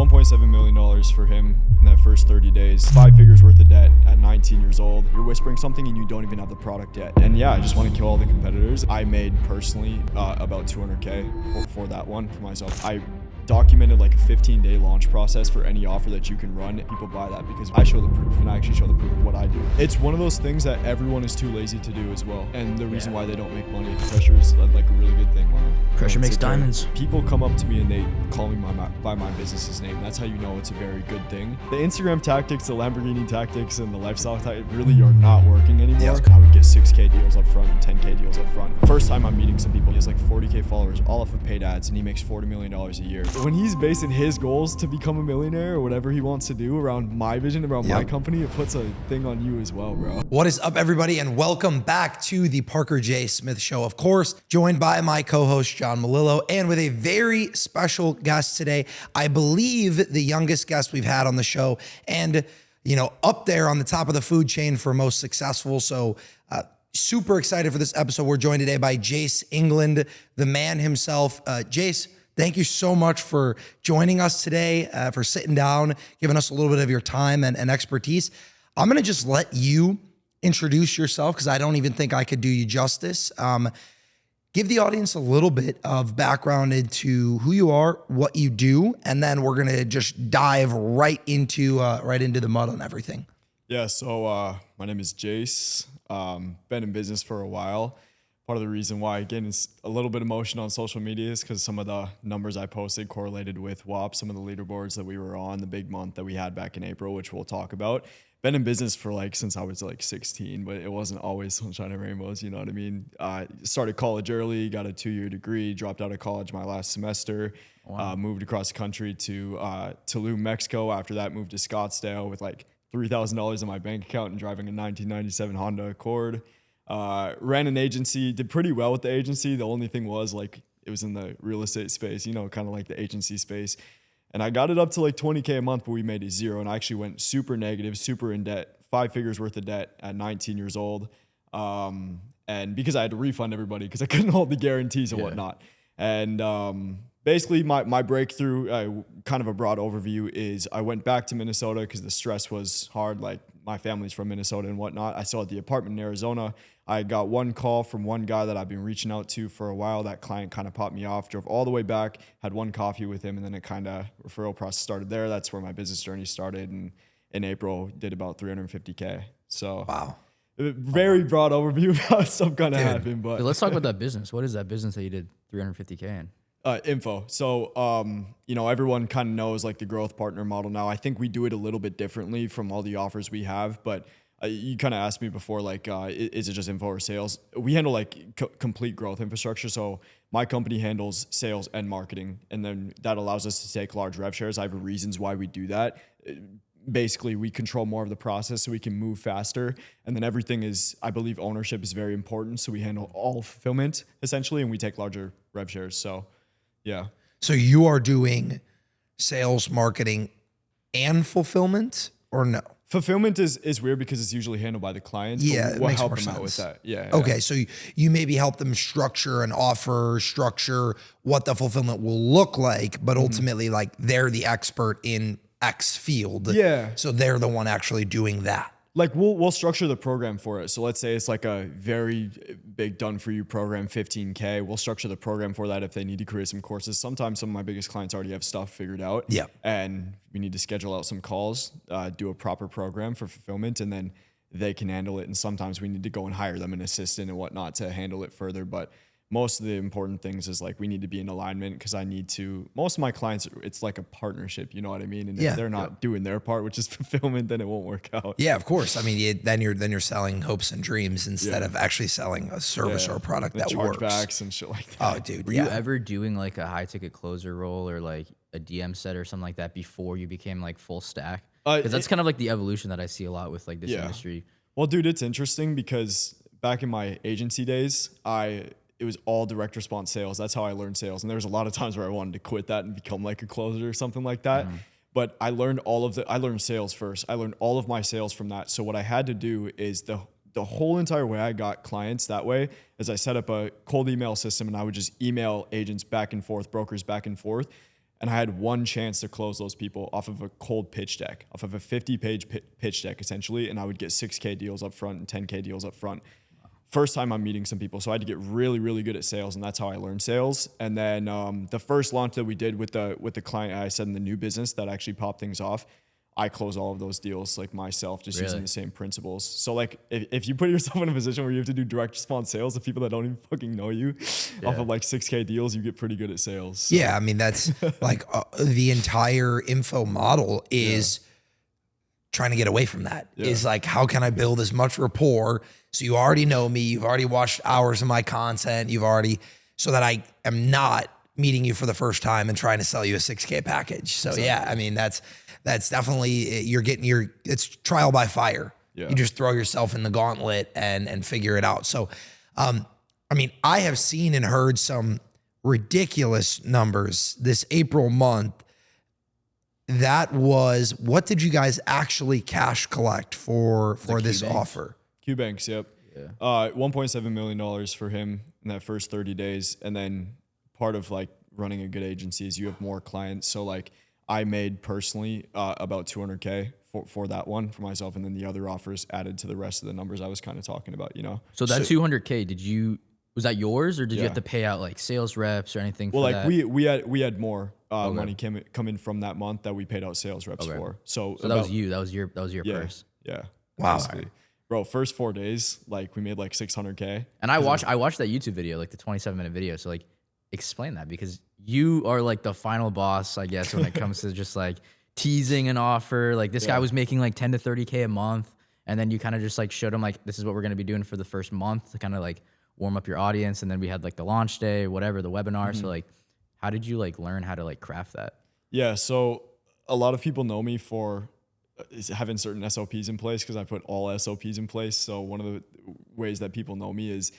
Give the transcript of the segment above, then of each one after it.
$1.7 million for him in that first 30 days. 5 figures worth of debt at 19 years old. You're whispering something and you don't even have the product yet. And yeah, I just want to kill all the competitors. I made personally about 200K for that one for myself. I documented like a 15-day launch process for any offer that you can run. People buy that because I show the proof, and I actually show the proof of what I do. It's one of those things that everyone is too lazy to do as well. And the reason why they don't make money, pressure is like a really good thing. Pressure makes diamonds. People come up to me and they call me by my business's name. That's how you know it's a very good thing. The Instagram tactics, the Lamborghini tactics, and the lifestyle tactics really are not working anymore. Yeah. I would get 6K deals up front and 10K deals up front. First time I'm meeting some people, he has like 40K followers, all off of paid ads, and he makes $40 million a year. When he's basing his goals to become a millionaire or whatever he wants to do around my vision, around my company, it puts a thing on you as well, bro. What is up, everybody, and welcome back to the Parker J. Smith Show. Of course, joined by my co-host, John Melillo, and with a very special guest today. I believe the youngest guest we've had on the show, and, you know, up there on the top of the food chain for most successful. So, super excited for this episode. We're joined today by Jace England, the man himself. Jace, thank you so much for joining us today, for sitting down, giving us a little bit of your time and expertise. I'm going to just let you introduce yourself because I don't even think I could do you justice. Give the audience a little bit of background into who you are, what you do, and then we're going to just dive right into the mud on everything. Yeah, so my name is Jace. Been in business for a while. Part of the reason why, again, is a little bit emotional on social media is because some of the numbers I posted correlated with WAP, some of the leaderboards that we were on, the big month that we had back in April, which we'll talk about. Been in business for since I was 16, but it wasn't always sunshine and rainbows, you know what I mean? Started college early, got a 2-year degree, dropped out of college my last semester, moved across the country to Tulum, Mexico. After that, moved to Scottsdale with $3,000 in my bank account and driving a 1997 Honda Accord. Ran an agency, did pretty well with the agency. The only thing was it was in the real estate space, you know, kind of like the agency space. And I got it up to $20K a month, but we made it zero. And I actually went super negative, super in debt, 5 figures worth of debt at 19 years old. And because I had to refund everybody because I couldn't hold the guarantees and whatnot. And basically my breakthrough, kind of a broad overview, is I went back to Minnesota because the stress was hard. My family's from Minnesota and whatnot. I still had the apartment in Arizona. I got one call from one guy that I've been reaching out to for a while. That client kind of popped me off, drove all the way back, had one coffee with him, and then it kind of referral process started there. That's where my business journey started. And in April, did about 350K. So wow. Very broad overview of how stuff kind of happened. But let's talk about that business. What is that business that you did 350K in? Info. So, you know, everyone kind of knows the growth partner model now. I think we do it a little bit differently from all the offers we have, but you kind of asked me before, is it just info or sales? We handle complete growth infrastructure. So my company handles sales and marketing, and then that allows us to take large rev shares. I have reasons why we do that. Basically, we control more of the process so we can move faster. And then everything is, I believe ownership is very important. So we handle all fulfillment essentially, and we take larger rev shares. So yeah. So you are doing sales, marketing, and fulfillment, or no? Fulfillment is weird because it's usually handled by the clients. Yeah, we'll makes help more them sense. out with that. Yeah. Okay, so you maybe help them structure an offer, structure what the fulfillment will look like, but ultimately, they're the expert in X field. Yeah. So they're the one actually doing that. We'll structure the program for it. So let's say it's a very big done for you program, 15K. We'll structure the program for that if they need to create some courses. Sometimes some of my biggest clients already have stuff figured out. Yeah. And we need to schedule out some calls, do a proper program for fulfillment, and then they can handle it. And sometimes we need to go and hire them an assistant and whatnot to handle it further. But most of the important things is we need to be in alignment because most of my clients, it's like a partnership, you know what I mean? And if they're not doing their part, which is fulfillment, then it won't work out. Yeah, of course. I mean, then you're selling hopes and dreams instead of actually selling a service or a product that works. Chargebacks and shit like that. Oh, dude. Were you ever doing a high ticket closer role or a DM set or something like that before you became full stack? Because that's kind of the evolution that I see a lot with this industry. Well, dude, it's interesting because back in my agency days, it was all direct response sales. That's how I learned sales. And there was a lot of times where I wanted to quit that and become a closer or something like that. But I learned I learned sales first. I learned all of my sales from that. So what I had to do is the whole entire way I got clients that way is I set up a cold email system and I would just email agents back and forth, brokers back and forth. And I had one chance to close those people off of a cold pitch deck, off of a 50-page pitch deck, essentially. And I would get 6K deals up front and 10K deals up front. First time I'm meeting some people. So I had to get really, really good at sales. And that's how I learned sales. And then the first launch that we did with the client, I said in the new business that actually popped things off, I close all of those deals like myself, just using the same principles. So like if you put yourself in a position where you have to do direct response sales to people that don't even fucking know you off of like 6K deals, you get pretty good at sales. So. Yeah. I mean, that's like the entire info model is trying to get away from that. Is like, how can I build as much rapport? So you already know me, you've already watched hours of my content, so that I am not meeting you for the first time and trying to sell you a 6K package. So yeah, I mean, that's definitely, it's trial by fire. You just throw yourself in the gauntlet and figure it out. So, I mean, I have seen and heard some ridiculous numbers this April month. What did you guys actually cash collect for this offer? Q-Banks, yep. Yeah. $1.7 million for him in that first 30 days. And then part of like running a good agency is you have more clients. So like I made personally about 200K for that one for myself. And then the other offers added to the rest of the numbers I was kind of talking about, you know? So that 200K, was that yours or did you have to pay out like sales reps or anything for that? Well, we had more money come in from that month that we paid out sales reps for. So that was you. That was your purse. Yeah. Wow. Basically. Bro, first 4 days, like we made like 600K. And I watched that YouTube video, like the 27-minute video. So like explain that, because you are like the final boss, I guess, when it comes to just like teasing an offer. Like this guy was making like 10 to 30K a month. And then you kind of just like showed him like, this is what we're going to be doing for the first month to kind of like warm up your audience. And then we had like the launch day, whatever, the webinar. So like, how did you like learn how to like craft that? Yeah. So a lot of people know me for having certain SOPs in place because I put all SOPs in place. So one of the ways that people know me is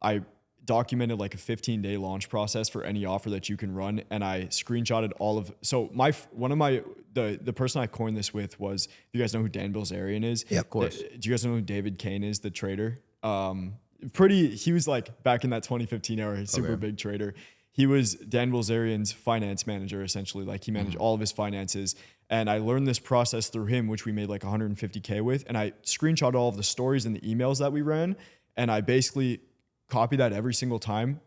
I documented like a 15-day launch process for any offer that you can run. And I screenshotted all of, so the person I coined this with was, you guys know who Dan Bilzerian is? Yeah, of course. Do you guys know who David Kane is, the trader? He was like back in that 2015 era, super big trader. He was Dan Bilzerian's finance manager, essentially. Like he managed all of his finances. And I learned this process through him, which we made like 150K with. And I screenshot all of the stories and the emails that we ran. And I basically copy that every single time.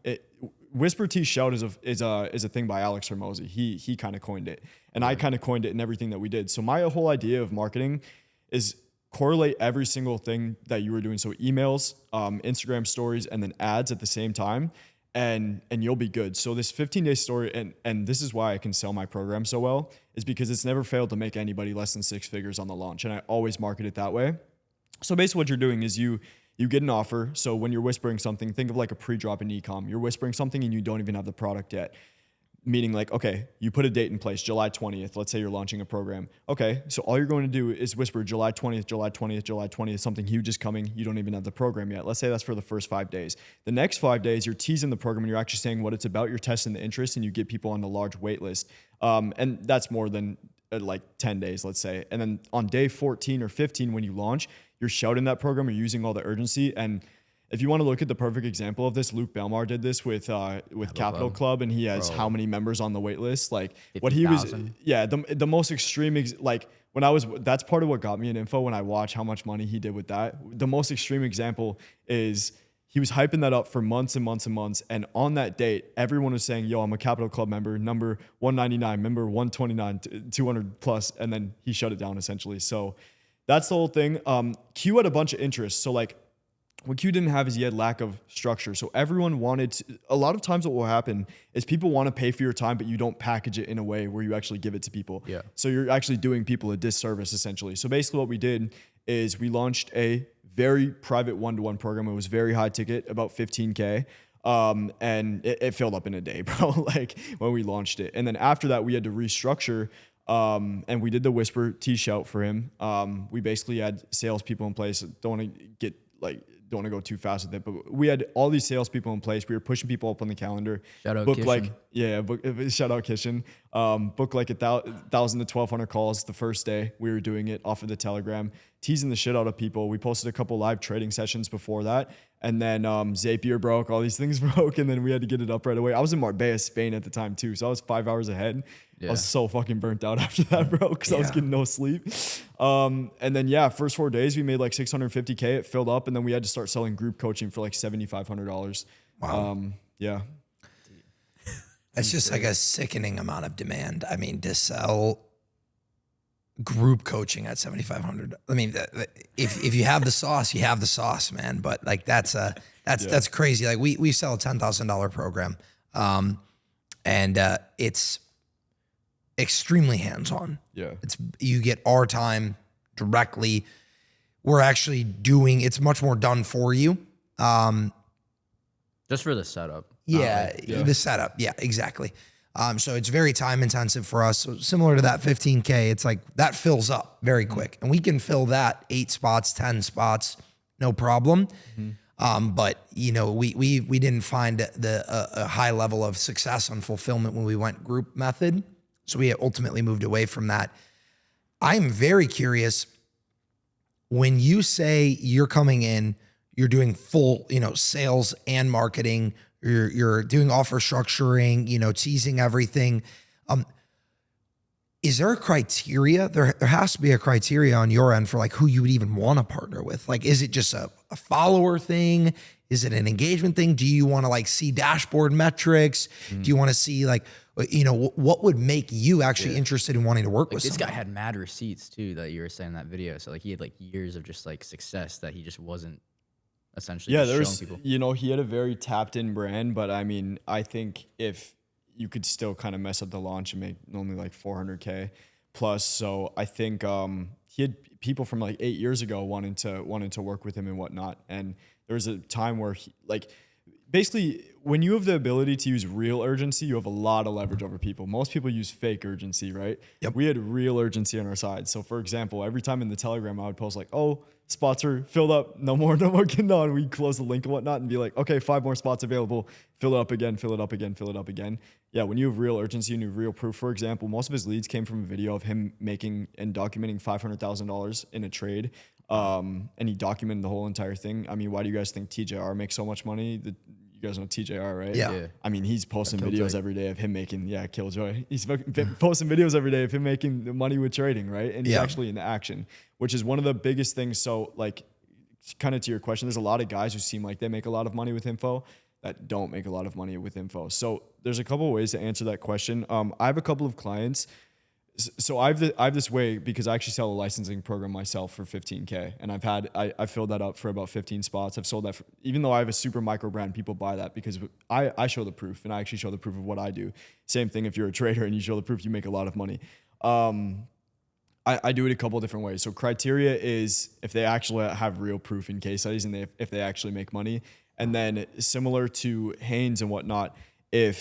Whisper T Shout is a thing by Alex Hormozy. He kind of coined it. And I kind of coined it in everything that we did. So my whole idea of marketing is correlate every single thing that you were doing. So emails, Instagram stories, and then ads at the same time. And you'll be good. So this 15-day story, and this is why I can sell my program so well, is because it's never failed to make anybody less than 6 figures on the launch. And I always market it that way. So basically what you're doing is you get an offer. So when you're whispering something, think of like a pre-drop in e-com. You're whispering something and you don't even have the product yet. Meaning like, okay, you put a date in place, July 20th. Let's say you're launching a program. Okay, so all you're going to do is whisper July 20th, July 20th, July 20th, something huge is coming. You don't even have the program yet. Let's say that's for the first 5 days. The next 5 days, you're teasing the program and you're actually saying what it's about, you're testing the interest, and you get people on the large wait list. And that's more than like 10 days, let's say. And then on day 14 or 15, when you launch, you're shouting that program, you're using all the urgency. And if you want to look at the perfect example of this, Luke Belmar did this with Capital Club, and he has how many members on the wait list? Like 50, what he was, the most extreme, that's part of what got me in info when I watch how much money he did with that. The most extreme example is he was hyping that up for months and months and months. And on that date, everyone was saying, yo, I'm a Capital Club member, number 199, member 129, 200 plus. And then he shut it down essentially. So that's the whole thing. Q had a bunch of interests. So like, what Q didn't have is he had lack of structure. So everyone a lot of times what will happen is people want to pay for your time, but you don't package it in a way where you actually give it to people. Yeah. So you're actually doing people a disservice essentially. So basically what we did is we launched a very private one-to-one program. It was very high ticket, about 15K. And it filled up in a day, bro, like when we launched it. And then after that, we had to restructure. And we did the Whisper T-Shout for him. We basically had salespeople in place. Don't want to go too fast with it, but we had all these salespeople in place. We were pushing people up on the calendar. Shout out Kishan. Shout out Kishan. Booked like 1,000 to 1,200 calls the first day we were doing it off of the Telegram, teasing the shit out of people. We posted a couple live trading sessions before that. And then Zapier broke, all these things broke, and then we had to get it up right away. I was in Marbella, Spain at the time too, so I was 5 hours ahead. I was so fucking burnt out after that, bro, because I was getting no sleep. And then, first 4 days, we made like $650K. It filled up, and then we had to start selling group coaching for like $7,500. Wow. Yeah. That's just like a sickening amount of demand. I mean, to sell group coaching at 7,500. I mean, if you have the sauce, you have the sauce, man. But like that's crazy. Like we sell a $10,000 program, and it's extremely hands-on. Yeah. You get our time directly. We're actually doing. It's much more done for you. Just for the setup. The setup. Yeah, exactly. So it's very time intensive for us. So similar to that 15K, it's like that fills up very quick, and we can fill that 8 spots, 10 spots, no problem. But you know, we didn't find a high level of success on fulfillment when we went group method. So we ultimately moved away from that. I'm very curious, when you say you're coming in, you're doing full, sales and marketing, you're doing offer structuring, teasing everything. Is there a criteria? There has to be a criteria on your end for like who you would even want to partner with. Like, is it just a follower thing? Is it an engagement thing? Do you want to like see dashboard metrics? Do you want to see like, what would make you actually interested in wanting to work with this someone? guy had mad receipts too that you were saying in that video. So like he had like years of just like success that he just wasn't essentially just showing people. He had a very tapped in brand, but I mean, I think if you could still kind of mess up the launch and make only like 400K plus. So I think he had people from like 8 years ago wanting to work with him and whatnot. And there was a time where basically, when you have the ability to use real urgency, you have a lot of leverage over people. Most people use fake urgency, right? Yep. We had real urgency on our side. So for example, every time in the Telegram, I would post like, oh, spots are filled up. No more getting on. We'd close the link and whatnot and be like, okay, 5 more spots available. Fill it up again, fill it up again, fill it up again. Yeah, when you have real urgency and you have real proof, for example, most of his leads came from a video of him making and documenting $500,000 in a trade. And he documented the whole entire thing. I mean, why do you guys think TJR makes so much money? You guys know TJR, right? Yeah. I mean, he's posting videos every day of him making, Killjoy. He's posting videos every day of him making the money with trading, right? And he's actually in action, which is one of the biggest things. So like, kind of to your question, there's a lot of guys who seem like they make a lot of money with info that don't make a lot of money with info. So there's a couple of ways to answer that question. I have a couple of clients. So I have this way because I actually sell a licensing program myself for 15K, and I filled that up for about 15 spots. I've sold that even though I have a super micro brand, people buy that because I show the proof, and I actually show the proof of what I do. Same thing if you're a trader and you show the proof, you make a lot of money. I do it a couple of different ways. So criteria is if they actually have real proof in case studies and if they actually make money. And then similar to Haynes and whatnot, I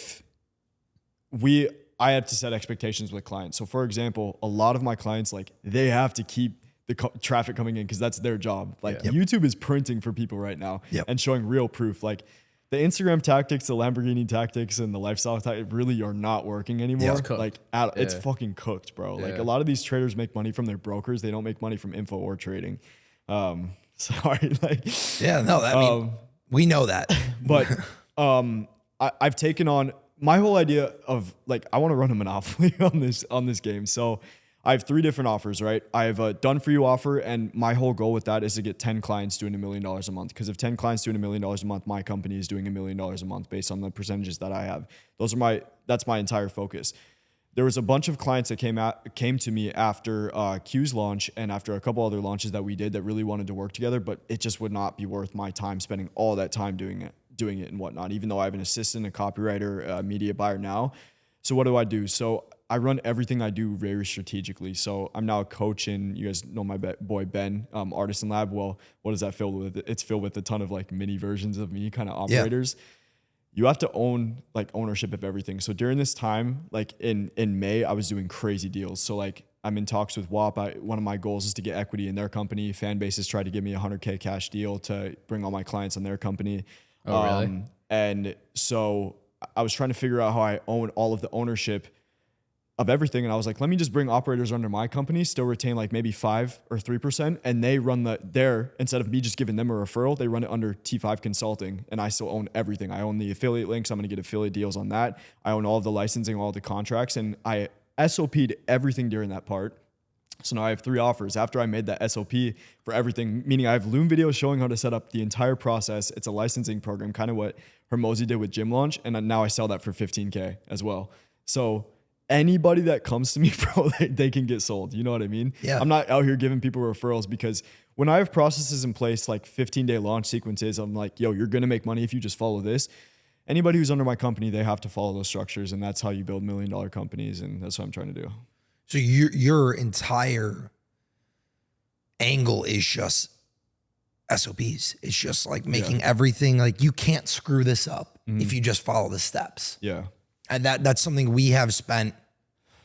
have to set expectations with clients. So for example, a lot of my clients, like they have to keep the traffic coming in because that's their job. Like YouTube is printing for people right now and showing real proof. Like the Instagram tactics, the Lamborghini tactics, and the lifestyle tactics really are not working anymore. It's fucking cooked, bro. Like a lot of these traders make money from their brokers. They don't make money from info or trading. Sorry. We know that. But I've taken on my whole idea of like, I want to run a monopoly on this game. So I have 3 different offers, right? I have a done for you offer. And my whole goal with that is to get 10 clients doing $1 million a month. Because if 10 clients doing $1 million a month, my company is doing $1 million a month based on the percentages that I have. That's my entire focus. There was a bunch of clients that came to me after Q's launch and after a couple other launches that we did that really wanted to work together, but it just would not be worth my time spending all that time doing it and whatnot, even though I have an assistant, a copywriter, a media buyer now. So what do? So I run everything I do very strategically. So I'm now a coach in, you guys know my boy Ben, Artisan Lab. Well, what is that filled with? It's filled with a ton of like mini versions of me kind of operators. You have to own like ownership of everything. So during this time, like in May, I was doing crazy deals. So like I'm in talks with WAP. One of my goals is to get equity in their company. Fan bases tried to give me a $100K cash deal to bring all my clients on their company. Oh, really? And so I was trying to figure out how I own all of the ownership of everything. And I was like, let me just bring operators under my company, still retain like maybe 5 or 3%. And they run instead of me just giving them a referral, they run it under T5 Consulting. And I still own everything. I own the affiliate links. I'm going to get affiliate deals on that. I own all of the licensing, all of the contracts. And I SOP'd everything during that part. So now I have 3 offers after I made that SOP for everything, meaning I have Loom videos showing how to set up the entire process. It's a licensing program, kind of what Hermosi did with Gym Launch. And now I sell that for $15K as well. So anybody that comes to me, bro, they can get sold. You know what I mean? Yeah. I'm not out here giving people referrals, because when I have processes in place, like 15-day launch sequences, I'm like, yo, you're going to make money if you just follow this. Anybody who's under my company, they have to follow those structures. And that's how you build $1 million companies. And that's what I'm trying to do. So your entire angle is just SOPs. It's just like making everything like you can't screw this up if you just follow the steps. Yeah. And that's something we have spent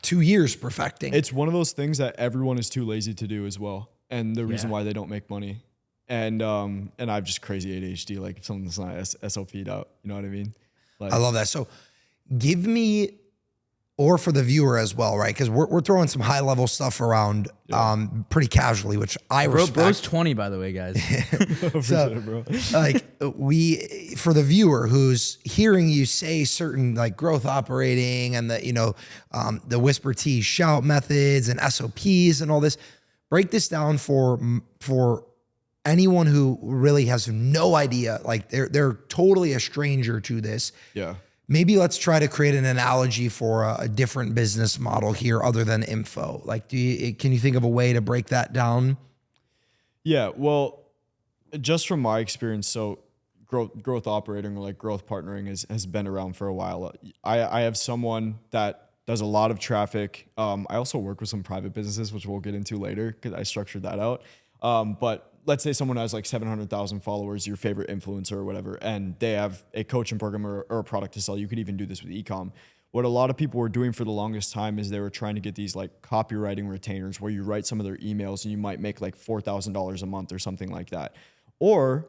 2 years perfecting. It's one of those things that everyone is too lazy to do as well. And the reason why they don't make money. And I've just crazy ADHD, like if something's not SOP'd out, you know what I mean? Like, I love that. So give me, or for the viewer as well, right? Because we're throwing some high level stuff around pretty casually, which I respect. Bro's 20, by the way, guys. So, bro. like for the viewer who's hearing you say certain like growth operating and the whisper T shout methods and SOPs and all this, break this down for anyone who really has no idea, like they're totally a stranger to this. Yeah. Maybe let's try to create an analogy for a different business model here other than info. Like, can you think of a way to break that down? Yeah, well, just from my experience, so growth operating or like growth partnering has been around for a while. I have someone that does a lot of traffic. I also work with some private businesses, which we'll get into later because I structured that out. But let's say someone has like 700,000 followers, your favorite influencer or whatever, and they have a coaching program or a product to sell. You could even do this with e-com. What a lot of people were doing for the longest time is they were trying to get these like copywriting retainers where you write some of their emails and you might make like $4,000 a month or something like that. Or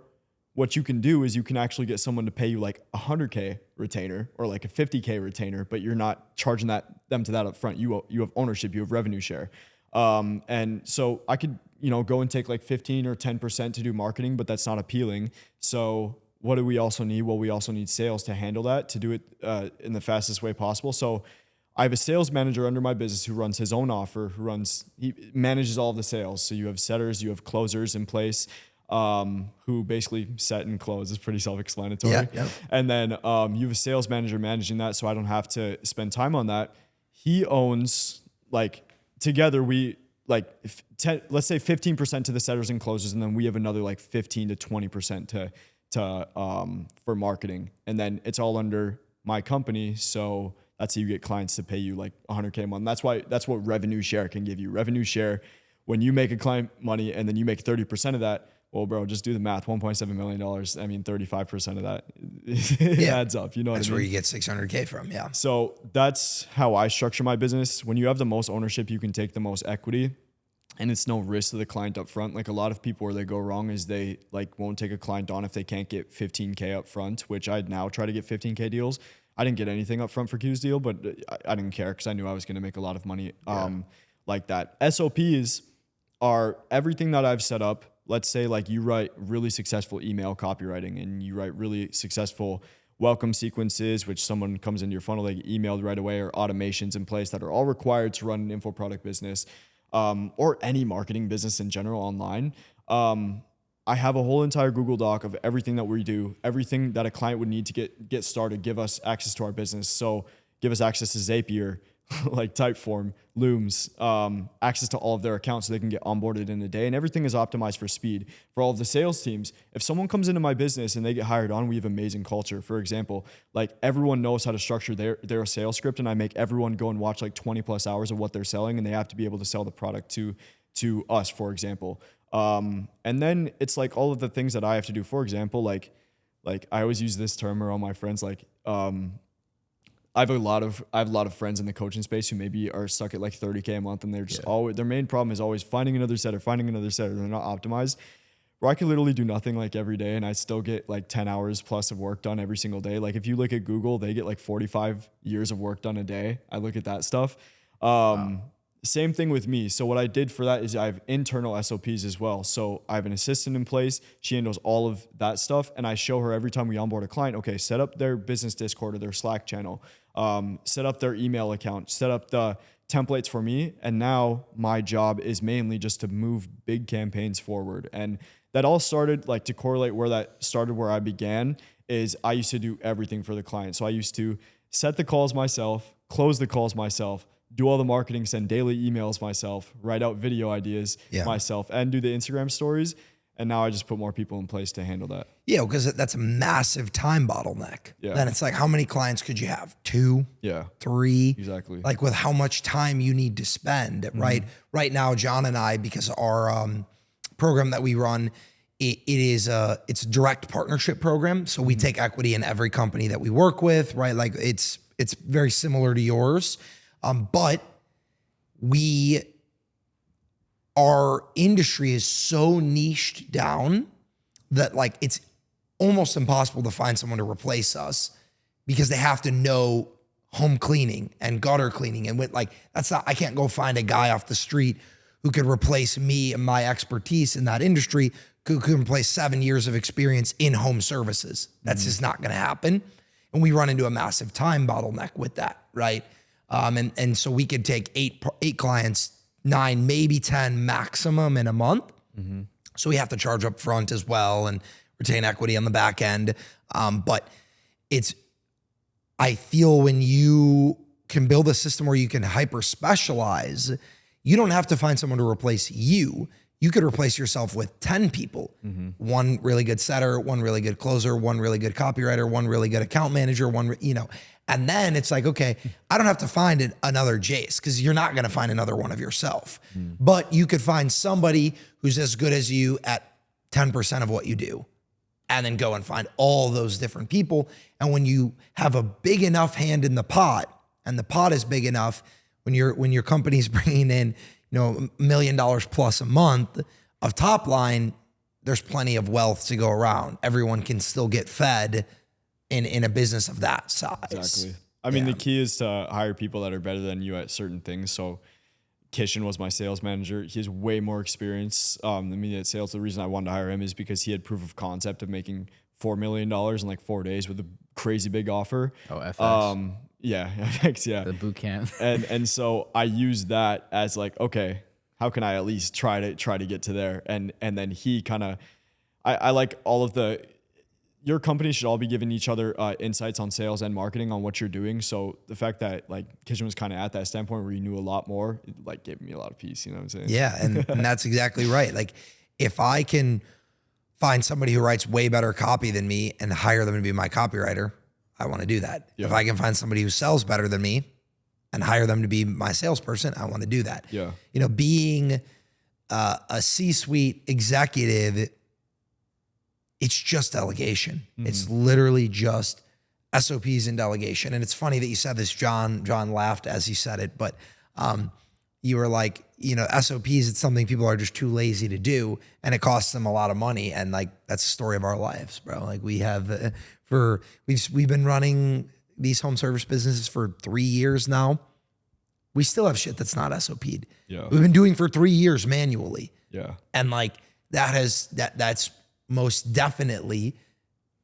what you can do is you can actually get someone to pay you like a 100K retainer or like a 50K retainer, but you're not charging them to that up front. You have ownership, you have revenue share. And so I could, go and take like 15 or 10% to do marketing, but that's not appealing. So what do we also need? Well, we also need sales to handle that, to do it in the fastest way possible. So I have a sales manager under my business who runs his own offer, he manages all of the sales. So you have setters, you have closers in place, who basically set and close. Is pretty self-explanatory. Yeah. And then you have a sales manager managing that, so I don't have to spend time on that. He owns, like, together we, like, let's say 15% to the setters and closers, and then we have another like 15 to 20% for marketing, and then it's all under my company. So that's how you get clients to pay you like 100K a month. That's what revenue share can give you. Revenue share, when you make a client money and then you make 30% of that. Well, bro, just do the math. $1.7 million. I mean, 35% of that adds up. You know what I mean? That's where you get 600K from. Yeah. So that's how I structure my business. When you have the most ownership, you can take the most equity, and it's no risk to the client up front. Like a lot of people where they go wrong is they like won't take a client on if they can't get 15K up front, which I'd now try to get 15K deals. I didn't get anything up front for Q's deal, but I didn't care because I knew I was going to make a lot of money like that. SOPs are everything that I've set up. Let's say like you write really successful email copywriting and you write really successful welcome sequences, which someone comes into your funnel, they get emailed right away, or automations in place that are all required to run an info product business, or any marketing business in general online. I have a whole entire Google Doc of everything that we do, everything that a client would need to get started, give us access to our business. So give us access to Zapier, like Typeform, Looms, access to all of their accounts so they can get onboarded in a day. And everything is optimized for speed. For all of the sales teams, if someone comes into my business and they get hired on, we have amazing culture. For example, like everyone knows how to structure their sales script, and I make everyone go and watch like 20 plus hours of what they're selling, and they have to be able to sell the product to us, for example. And then it's like all of the things that I have to do. For example, like I always use this term around my friends, like, I have a lot of friends in the coaching space who maybe are stuck at like 30K a month, and they're just always, their main problem is always finding another setter. They're not optimized. Where I can literally do nothing like every day, and I still get like 10 hours plus of work done every single day. Like if you look at Google, they get like 45 years of work done a day. I look at that stuff. Same thing with me. So what I did for that is I have internal SOPs as well. So I have an assistant in place. She handles all of that stuff. And I show her every time we onboard a client, okay, set up their business Discord or their Slack channel, set up their email account, set up the templates for me. And now my job is mainly just to move big campaigns forward. And that all started, like, to correlate where that started, where I began, is I used to do everything for the client. So I used to set the calls myself, close the calls myself, do all the marketing, send daily emails myself, write out video ideas myself, and do the Instagram stories. And now I just put more people in place to handle that. Yeah, because that's a massive time bottleneck. Yeah. Then it's like, how many clients could you have? 2? Yeah. 3? Exactly. Like, with how much time you need to spend, right? Right now, John and I, because our program that we run, it's a direct partnership program. So we take equity in every company that we work with, right? Like, it's very similar to yours. But our industry is so niched down that, like, it's almost impossible to find someone to replace us, because they have to know home cleaning and gutter cleaning. And I can't go find a guy off the street who could replace me and my expertise in that industry, who could replace 7 years of experience in home services. That's just not going to happen. And we run into a massive time bottleneck with that, right? And so we could take eight clients, 9, maybe 10 maximum in a month. So we have to charge up front as well and retain equity on the back end. But I feel when you can build a system where you can hyper specialize, you don't have to find someone to replace you. You could replace yourself with 10 people, one really good setter, one really good closer, one really good copywriter, one really good account manager, and then it's like, okay, I don't have to find another Jace, because you're not going to find another one of yourself, but you could find somebody who's as good as you at 10% of what you do, and then go and find all those different people. And when you have a big enough hand in the pot, and the pot is big enough, when your company's bringing in, $1 million plus a month of top line, there's plenty of wealth to go around. Everyone can still get fed in a business of that size. Exactly. I mean, the key is to hire people that are better than you at certain things. So Kishan was my sales manager. He has way more experience than me at sales. The reason I wanted to hire him is because he had proof of concept of making $4 million in like 4 days with a crazy big offer. Oh, FX. Yeah, FX, yeah. The boot camp. and so I used that as like, okay, how can I at least try to get to there? And then he kind of, I like all of your company should all be giving each other insights on sales and marketing on what you're doing. So the fact that, like, Kishan was kind of at that standpoint where he knew a lot more, it, like, gave me a lot of peace. You know what I'm saying? Yeah, and that's exactly right. Like, if I can find somebody who writes way better copy than me and hire them to be my copywriter, I want to do that. Yeah. If I can find somebody who sells better than me and hire them to be my salesperson, I want to do that. Yeah. Being a C-suite executive, it's just delegation. It's literally just SOPs and delegation. And it's funny that you said this, John. John laughed as he said it, but you were like, SOPs, it's something people are just too lazy to do, and it costs them a lot of money. And, like, that's the story of our lives, bro. Like, we have we've been running these home service businesses for 3 years now. We still have shit that's not SOP'd. Yeah. We've been doing for 3 years manually. Yeah. And, like, that's most definitely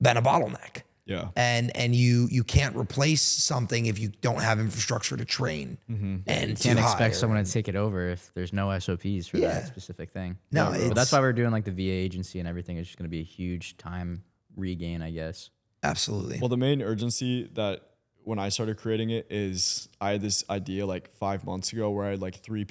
been a bottleneck. Yeah. And you can't replace something if you don't have infrastructure to train and You to can't hire. expect someone to take it over if there's no SOPs for Yeah. that specific thing. No, but that's why we're doing, like, the VA agency and everything. It's just going to be a huge time regain, I guess. Absolutely. Well, the main urgency that when I started creating it is I had this idea like 5 months ago where I had like 3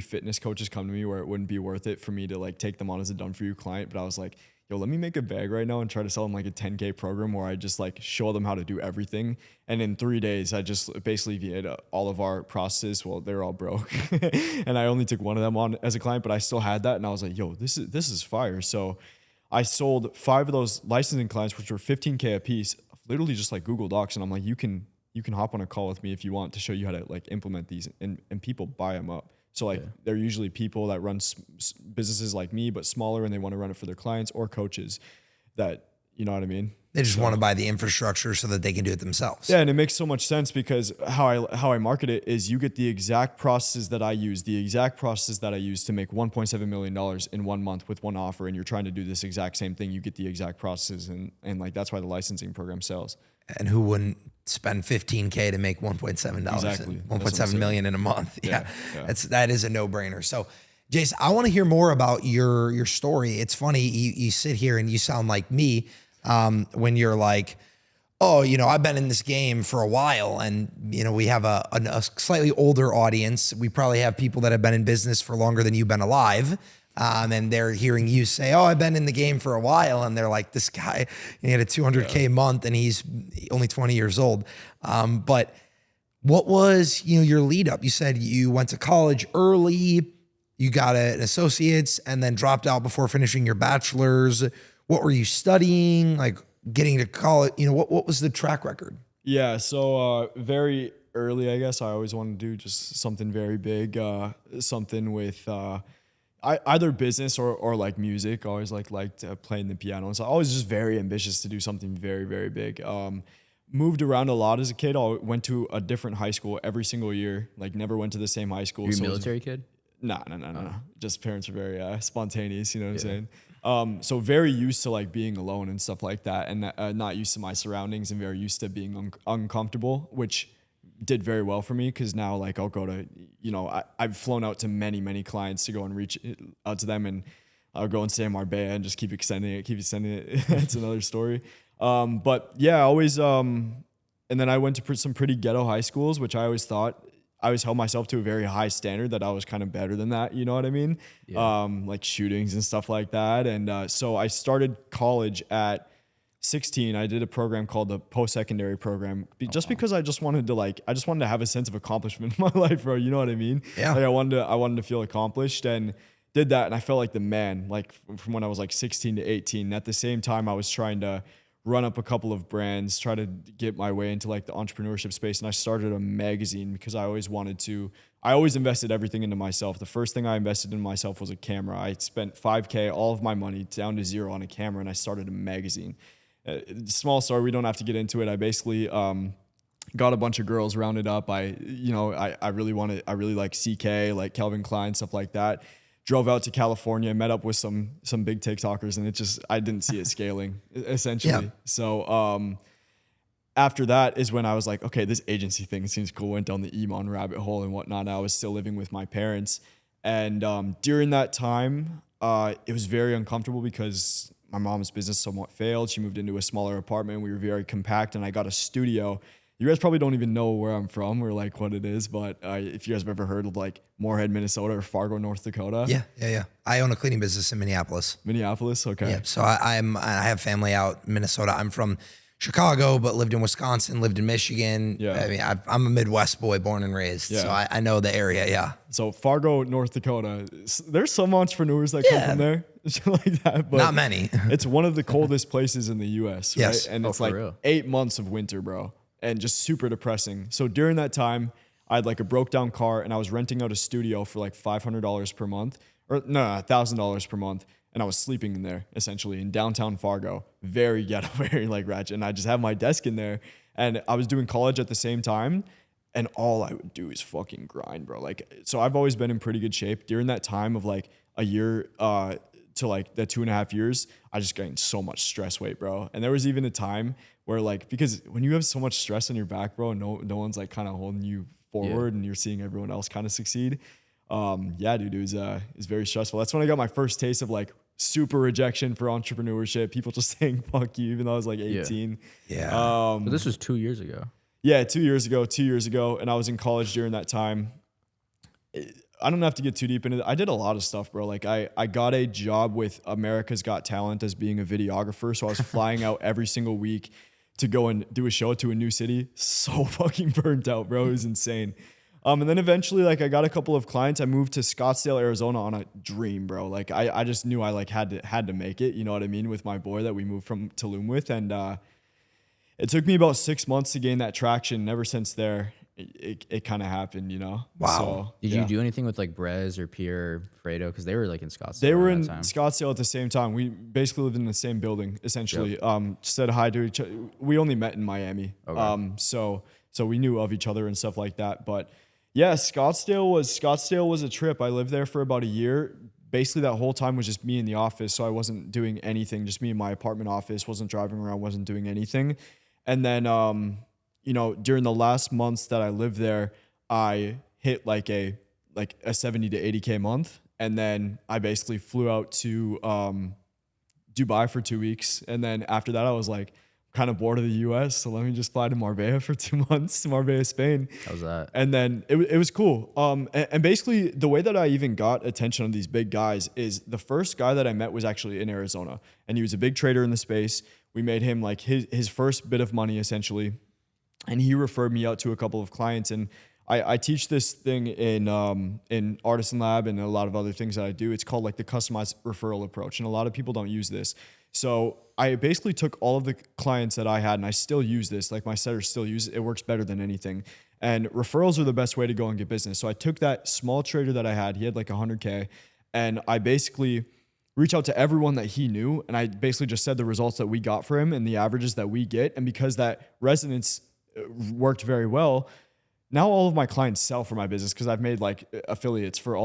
fitness coaches come to me where it wouldn't be worth it for me to like take them on as a done for you client. But I was like, yo, let me make a bag right now and try to sell them like a 10K program where I just like show them how to do everything. And in 3 days, I just basically VA'd all of our processes. Well, they're all broke. And I only took one of them on as a client, but I still had that. And I was like, yo, this is fire. So I sold 5 of those licensing clients, which were 15K a piece, literally just like Google Docs. And I'm like, you can hop on a call with me if you want to show you how to like implement these, and people buy them up. So like they're usually people that run businesses like me, but smaller, and they want to run it for their clients, or coaches that, You know what I mean? They just want to buy the infrastructure so that they can do it themselves. Yeah, and it makes so much sense because how I market it is you get the exact processes that I use, to make $1.7 million in 1 month with one offer, and you're trying to do this exact same thing. You get the exact processes, and like that's why the licensing program sells. And who wouldn't spend $15K to make $1.7 Exactly. $1.7 million in a month? Yeah. Yeah. That is a no-brainer. So, Jace, I want to hear more about your story. It's funny, you sit here and you sound like me when you're like, oh, I've been in this game for a while, and we have a slightly older audience. We probably have people that have been in business for longer than you've been alive. And they're hearing you say, oh, I've been in the game for a while. And they're like, this guy, he had a $200K a month and he's only 20 years old. But what was, your lead up? You said you went to college early, you got an associate's and then dropped out before finishing your bachelor's. What were you studying? Like getting to college, what was the track record? Yeah. So, very early, I guess I always wanted to do just something very big, something with, either business or like music. I always liked playing the piano. So I was just very ambitious to do something very, very big. Moved around a lot as a kid. I went to a different high school every single year. Like never went to the same high school. You're a military kid? No. Just parents are very spontaneous. You know what I'm saying? So very used to like being alone and stuff like that, and not used to my surroundings, and very used to being uncomfortable, which did very well for me because now like I'll go to, I've flown out to many clients to go and reach out to them, and I'll go and stay in Marbella and just keep extending it. That's another story. But yeah, I always, and then I went to some pretty ghetto high schools, which I always held myself to a very high standard that I was kind of better than that. You know what I mean? Yeah. Like shootings and stuff like that. And so I started college at 16. I did a program called the post-secondary program just because I just wanted to have a sense of accomplishment in my life, bro. You know what I mean? Yeah. Like I wanted to feel accomplished, and did that. And I felt like the man, like from when I was like 16 to 18. At the same time, I was trying to run up a couple of brands, try to get my way into like the entrepreneurship space. And I started a magazine because I always invested everything into myself. The first thing I invested in myself was a camera. I spent $5K, all of my money down to zero on a camera, and I started a magazine. Small story, we don't have to get into it. I basically got a bunch of girls rounded up. I really like CK, like Calvin Klein, stuff like that. Drove out to California, met up with some big TikTokers, and I didn't see it scaling essentially. Yeah. So after that is when I was like, okay, this agency thing seems cool. Went down the Emon rabbit hole and whatnot. And I was still living with my parents, and during that time, it was very uncomfortable because my mom's business somewhat failed. She moved into a smaller apartment. We were very compact, and I got a studio. You guys probably don't even know where I'm from or like what it is, but if you guys have ever heard of like Moorhead, Minnesota, or Fargo, North Dakota. Yeah. I own a cleaning business in Minneapolis. Okay. Yeah. So I have family out in Minnesota. I'm from Chicago, but lived in Wisconsin, lived in Michigan. Yeah. I mean, I'm a Midwest boy, born and raised. Yeah. So I know the area. Yeah. So Fargo, North Dakota, there's some entrepreneurs that come from there. Like that, but not many. It's one of the coldest places in the US, right? Yes. And it's like real. 8 months of winter, bro, and just super depressing. So during that time, I had like a broke down car, and I was renting out a studio for like $500 per month, or no, $1,000 per month. And I was sleeping in there essentially in downtown Fargo, very ghetto, very like ratchet. And I just had my desk in there, and I was doing college at the same time. And all I would do is fucking grind, bro. Like, so I've always been in pretty good shape. During that time of like a year, to like the 2.5 years, I just gained so much stress weight, bro. And there was even a time where like, because when you have so much stress on your back, bro, no one's like kind of holding you forward, and you're seeing everyone else kind of succeed. Yeah, dude, it was very stressful. That's when I got my first taste of like super rejection for entrepreneurship. People just saying fuck you, even though I was like 18. Yeah. But this was 2 years ago. Yeah, 2 years ago. And I was in college during that time. I don't have to get too deep into it. I did a lot of stuff, bro. Like I got a job with America's Got Talent as being a videographer. So I was flying out every single week to go and do a show to a new city. So fucking burnt out, bro. It was insane. And then eventually, like, I got a couple of clients. I moved to Scottsdale, Arizona on a dream, bro. Like I just knew I like had to make it, you know what I mean, with my boy that we moved from Tulum with. And it took me about 6 months to gain that traction. And ever since there, it kind of happened, you know? Wow. So, Did you do anything with like Brez or Pierre or Fredo? Because they were like in Scottsdale. They were around in that time. Scottsdale at the same time. We basically lived in the same building, essentially. Said hi to each other. We only met in Miami. Okay. So we knew of each other and stuff like that. But yeah, Scottsdale was a trip. I lived there for about a year. Basically that whole time was just me in the office. So I wasn't doing anything, just me in my apartment office, wasn't driving around, wasn't doing anything. And then, you know, during the last months that I lived there, I hit like a 70 to 80K a month. And then I basically flew out to Dubai for 2 weeks. And then after that, I was like kind of bored of the US. So let me just fly to Marbella for 2 months, to Marbella, Spain. How was that? And then it was cool. And basically the way that I even got attention on these big guys is the first guy that I met was actually in Arizona. And he was a big trader in the space. We made him like his first bit of money essentially. And he referred me out to a couple of clients. And I teach this thing in Artisan Lab and a lot of other things that I do. It's called like the customized referral approach. And a lot of people don't use this. So I basically took all of the clients that I had and I still use this. Like my setters still use it. It works better than anything. And referrals are the best way to go and get business. So I took that small trader that I had. He had like 100K. And I basically reached out to everyone that he knew. And I basically just said the results that we got for him and the averages that we get. And because that resonance worked very well, now all of my clients sell for my business because I've made like affiliates for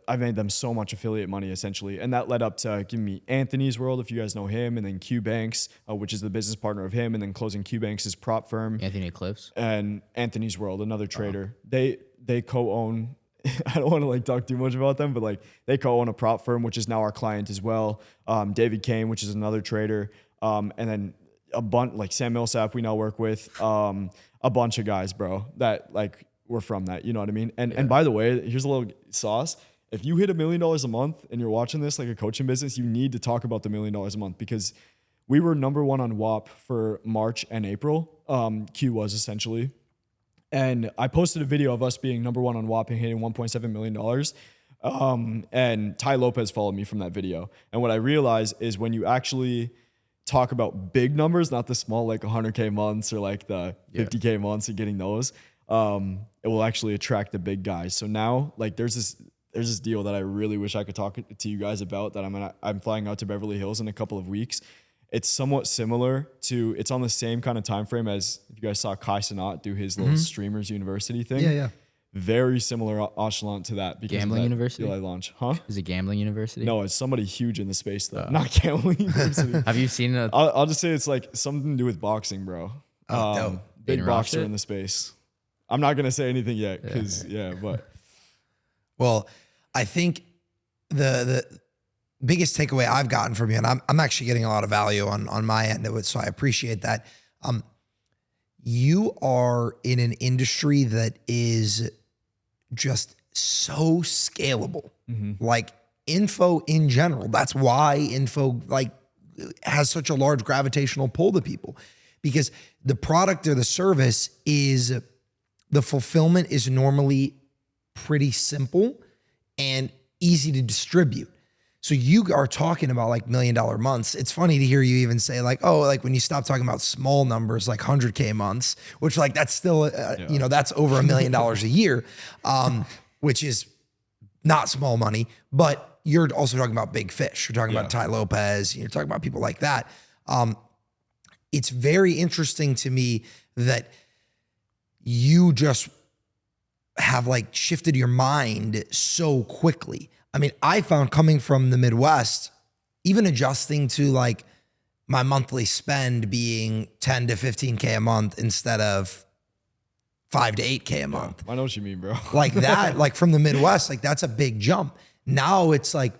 I've made them so much affiliate money essentially. And that led up to giving me Anthony's World, if you guys know him, and then Q Banks, which is the business partner of him, and then closing Q Banks' prop firm. Anthony Eclipse. And Anthony's World, another trader. They co-own, I don't want to like talk too much about them, but like they co-own a prop firm, which is now our client as well. David Kane, which is another trader. And then a bunch like Sam Millsap we now work with. A bunch of guys, bro, that like were from that, you know what I mean? And by the way, here's a little sauce. If you hit $1 million a month and you're watching this like a coaching business, you need to talk about the $1 million a month because we were number one on WAP for March and April. Q was essentially. And I posted a video of us being number one on WAP and hitting $1.7 million. And Ty Lopez followed me from that video. And what I realized is when you actually talk about big numbers, not the small like 100K months or like the 50K months and getting those, it will actually attract the big guys. So now like there's this deal that I really wish I could talk to you guys about that I'm flying out to Beverly Hills in a couple of weeks. It's somewhat similar to, it's on the same kind of time frame as if you guys saw Kai Cenat do his little Streamers University thing. Yeah. Very similar echelon to that. Because Gambling university? Deal I launched. Huh? Is it gambling university? No, it's somebody huge in the space though. Not gambling university. Have you seen a I'll just say it's like something to do with boxing, bro. Dope. Big Didn't boxer rock it? in the space. I'm not gonna say anything yet because but Well, I think the biggest takeaway I've gotten from you, and I'm actually getting a lot of value on my end of it, so I appreciate that. You are in an industry that is just so scalable. Like info in general. That's why info like has such a large gravitational pull to people, because the product or the service is, the fulfillment is normally pretty simple and easy to distribute. So you are talking about like $1 million months. It's funny to hear you even say like, oh, like when you stop talking about small numbers, like 100K months, which like that's still, you know, that's over $1 million a year, which is not small money, but you're also talking about big fish. You're talking about Ty Lopez. You're talking about people like that. It's very interesting to me that you just have like shifted your mind so quickly. I mean, I found coming from the Midwest, even adjusting to like my monthly spend being 10 to 15K a month instead of 5 to 8K a month. I know what you mean, bro. Like that, like from the Midwest, like that's a big jump. Now it's like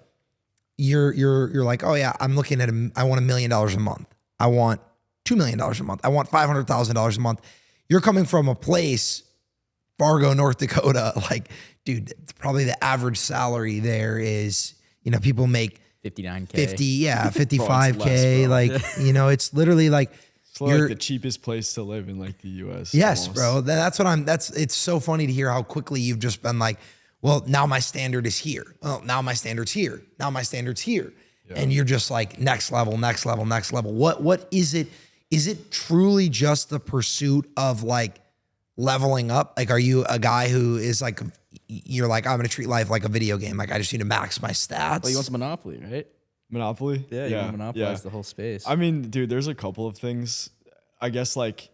you're like, oh yeah, I'm looking at I want $1 million a month. I want $2 million a month. I want $500,000 a month. You're coming from a place, Fargo, North Dakota, like, dude, probably the average salary there is, you know, people make 59K. 55K. Like, you know, it's literally like, it's like the cheapest place to live in like the US. Yes, almost. bro. That's what it's so funny to hear how quickly you've just been like, well, now my standard is here. Well, now my standard's here. Now my standard's here. Yeah. And you're just like next level, next level, next level. What is it? Is it truly just the pursuit of like leveling up? Like, are you a guy who is like, you're like, I'm going to treat life like a video game. Like, I just need to max my stats. Well, you want Monopoly, right? Monopoly? Yeah, you want to monopolize the whole space. I mean, dude, there's a couple of things. I guess like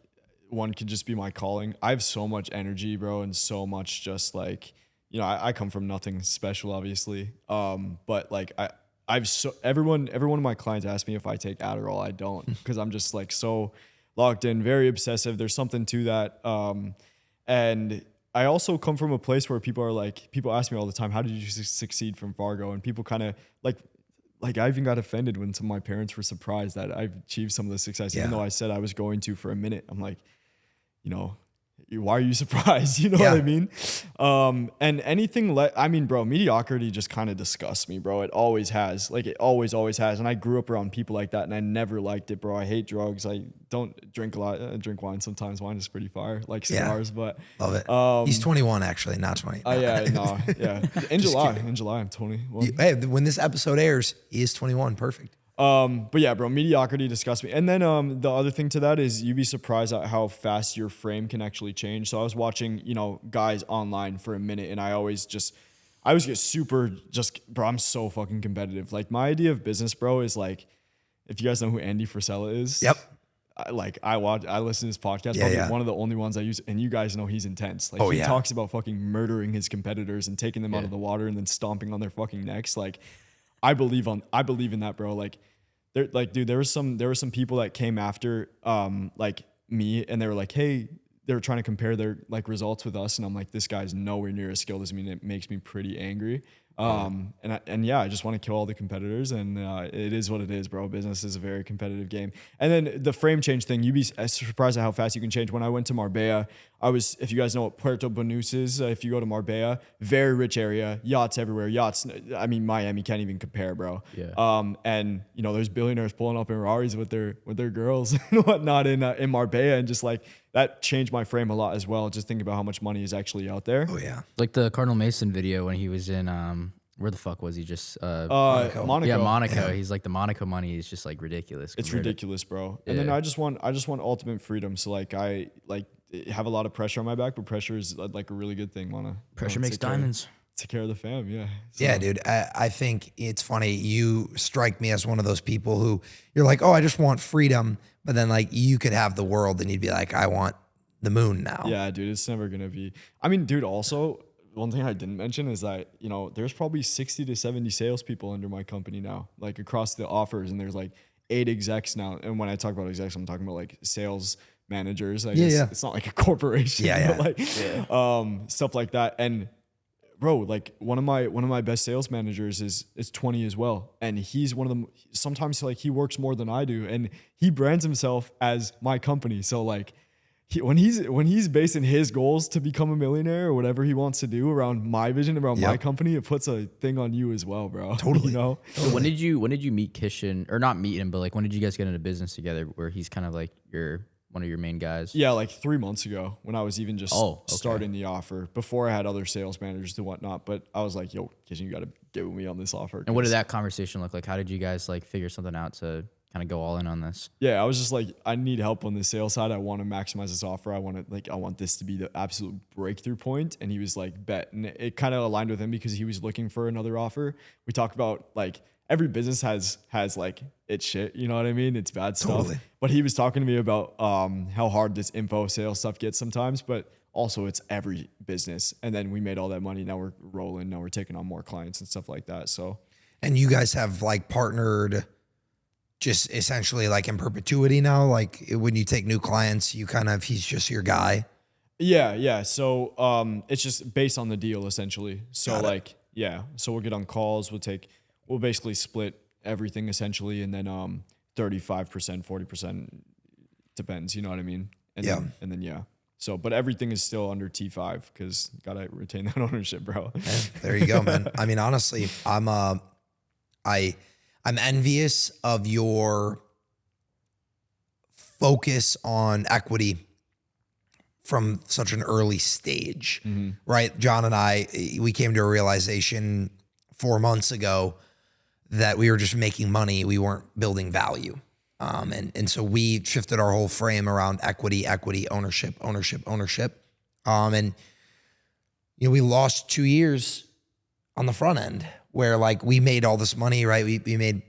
one could just be my calling. I have so much energy, bro, and so much just like, you know, I come from nothing special, obviously. But like everyone of my clients ask me if I take Adderall. I don't, because I'm just like so locked in, very obsessive. There's something to that. And I also come from a place where people ask me all the time, how did you succeed from Fargo? And people kind of like I even got offended when some of my parents were surprised that I've achieved some of the success, even though I said I was going to for a minute. I'm like, you know, why are you surprised? You know what I mean? And anything I mean, bro, mediocrity just kind of disgusts me, bro. It always has. Like, it always has. And I grew up around people like that, and I never liked it, bro. I hate drugs. I don't drink a lot. I drink wine sometimes. Wine is pretty fire, like cigars, but love it. He's 21, actually, not 20. Yeah. In July, I'm 21. Hey, when this episode airs, he is 21. Perfect. But yeah, bro, mediocrity disgusts me. And then the other thing to that is you'd be surprised at how fast your frame can actually change. So I was watching, you know, guys online for a minute, and I always get super bro, I'm so fucking competitive. Like, my idea of business, bro, is like, if you guys know who Andy Frisella is. Yep. I listen to his podcast, probably one of the only ones I use, and you guys know he's intense. Like, he talks about fucking murdering his competitors and taking them out of the water and then stomping on their fucking necks. Like, I believe in that, bro. Dude, there were some people that came after like me, and they were like, hey, they were trying to compare their like results with us, and I'm like, this guy's nowhere near as skilled as me, and it makes me pretty angry. I just want to kill all the competitors, and it is what it is, bro. Business is a very competitive game. And then the frame change thing, you'd be surprised at how fast you can change. When I went to Marbella, if you guys know what Puerto Banús is, if you go to Marbella, very rich area, yachts everywhere, I mean, Miami can't even compare, bro. Yeah. And you know, there's billionaires pulling up in Ferraris with their girls and whatnot in Marbella, and just like that changed my frame a lot as well. Just thinking about how much money is actually out there. Oh yeah. Like the Cardinal Mason video when he was in where the fuck was he? Just Monaco. Yeah, Monaco. Yeah. He's like, the Monaco money is just like ridiculous. It's ridiculous, bro. And then I just want ultimate freedom. So like, I like have a lot of pressure on my back, but pressure is like a really good thing. Pressure makes diamonds. Take care of the fam. Yeah. So. Yeah, dude. I think it's funny. You strike me as one of those people who you're like, oh, I just want freedom. But then like, you could have the world and you'd be like, I want the moon now. Yeah, dude. It's never going to be. I mean, dude, also, one thing I didn't mention is that, you know, there's probably 60 to 70 salespeople under my company now, like across the offers, and there's like 8 execs now. And when I talk about execs, I'm talking about like sales managers. I guess it's not like a corporation, but like stuff like that. And bro, like one of my best sales managers is 20 as well, and he's one of them. Sometimes like he works more than I do, and he brands himself as my company. So like, when he's basing his goals to become a millionaire or whatever he wants to do around my vision, around my company, it puts a thing on you as well, bro. Totally. You know? So when did you meet Kishan, or not meet him, but like when did you guys get into business together where he's kind of like one of your main guys? Yeah, like 3 months ago when I was even just starting the offer, before I had other sales managers and whatnot. But I was like, yo, Kishan, you got to get with me on this offer. And what did that conversation look like? How did you guys like figure something out to kind of go all in on this? Yeah, I was just like, I need help on the sales side. I want to maximize this offer. I want this to be the absolute breakthrough point. And he was like, bet. And it kind of aligned with him because he was looking for another offer. We talked about like every business has like its shit, you know what I mean? It's bad stuff. Totally. But he was talking to me about how hard this info sales stuff gets sometimes, but also it's every business. And then we made all that money. Now we're rolling. Now we're taking on more clients and stuff like that. So, and you guys have like partnered just essentially like in perpetuity now. Like when you take new clients, he's just your guy. Yeah. So it's just based on the deal essentially. So like, yeah. So we'll get on calls. We'll basically split everything essentially, and then 35%, 40% depends. You know what I mean? And then. So, but everything is still under T5 because gotta retain that ownership, bro. There you go, man. I mean, honestly, I'm envious of your focus on equity from such an early stage, right? John and I, we came to a realization 4 months ago that we were just making money. We weren't building value. And so we shifted our whole frame around equity, ownership. And we lost 2 years on the front end where like we made all this money, right? We made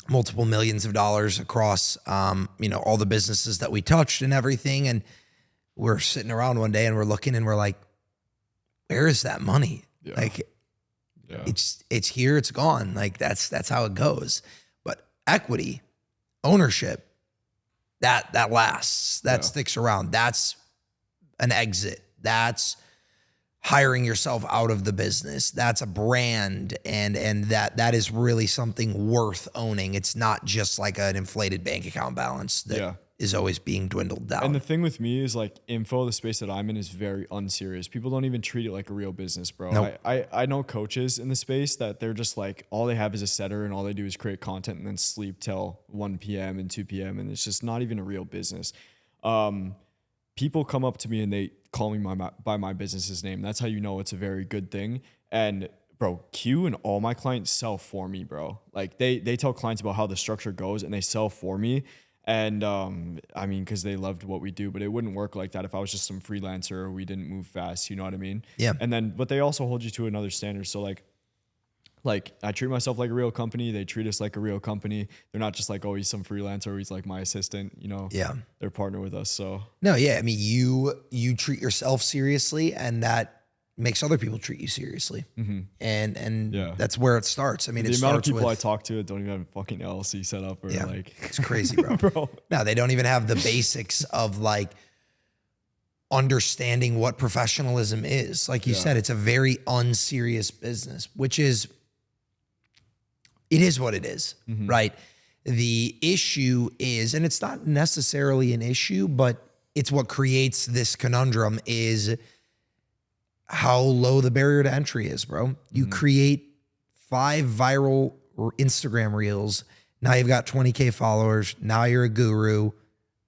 multiple millions of dollars across, all the businesses that we touched and everything. And we're sitting around one day and we're looking and we're like, where is that money? Yeah. Like it's here, it's gone. Like that's how it goes. But equity, ownership, that lasts, that sticks around. That's an exit. That's hiring yourself out of the business. That's a brand. And that is really something worth owning. It's not just like an inflated bank account balance that is always being dwindled down. And the thing with me is like info, the space that I'm in is very unserious. People don't even treat it like a real business, bro. Nope. I know coaches in the space that they're just like, all they have is a setter and all they do is create content and then sleep till 1 p.m. and 2 p.m. And it's just not even a real business. People come up to me and they call me by my business's name. That's how you know it's a very good thing. And bro, Q and all my clients sell for me, bro. Like they tell clients about how the structure goes and they sell for me. And because they loved what we do, but it wouldn't work like that if I was just some freelancer or we didn't move fast. You know what I mean? Yeah. And then, but they also hold you to another standard. So like I treat myself like a real company. They treat us like a real company. They're not just like, oh, he's some freelancer or he's like my assistant, Yeah. They're partner with us. So No, yeah. I mean, you treat yourself seriously and that makes other people treat you seriously. Mm-hmm. And that's where it starts. I mean, the amount of people I talk to don't even have a fucking LLC set up or like it's crazy, bro. Bro. No, they don't even have the basics of like understanding what professionalism is. Like you said, it's a very unserious business, which is, it is what it is, right? The issue is, and it's not necessarily an issue, but it's what creates this conundrum is how low the barrier to entry is, bro. You create 5 viral Instagram reels. Now you've got 20K followers. Now you're a guru.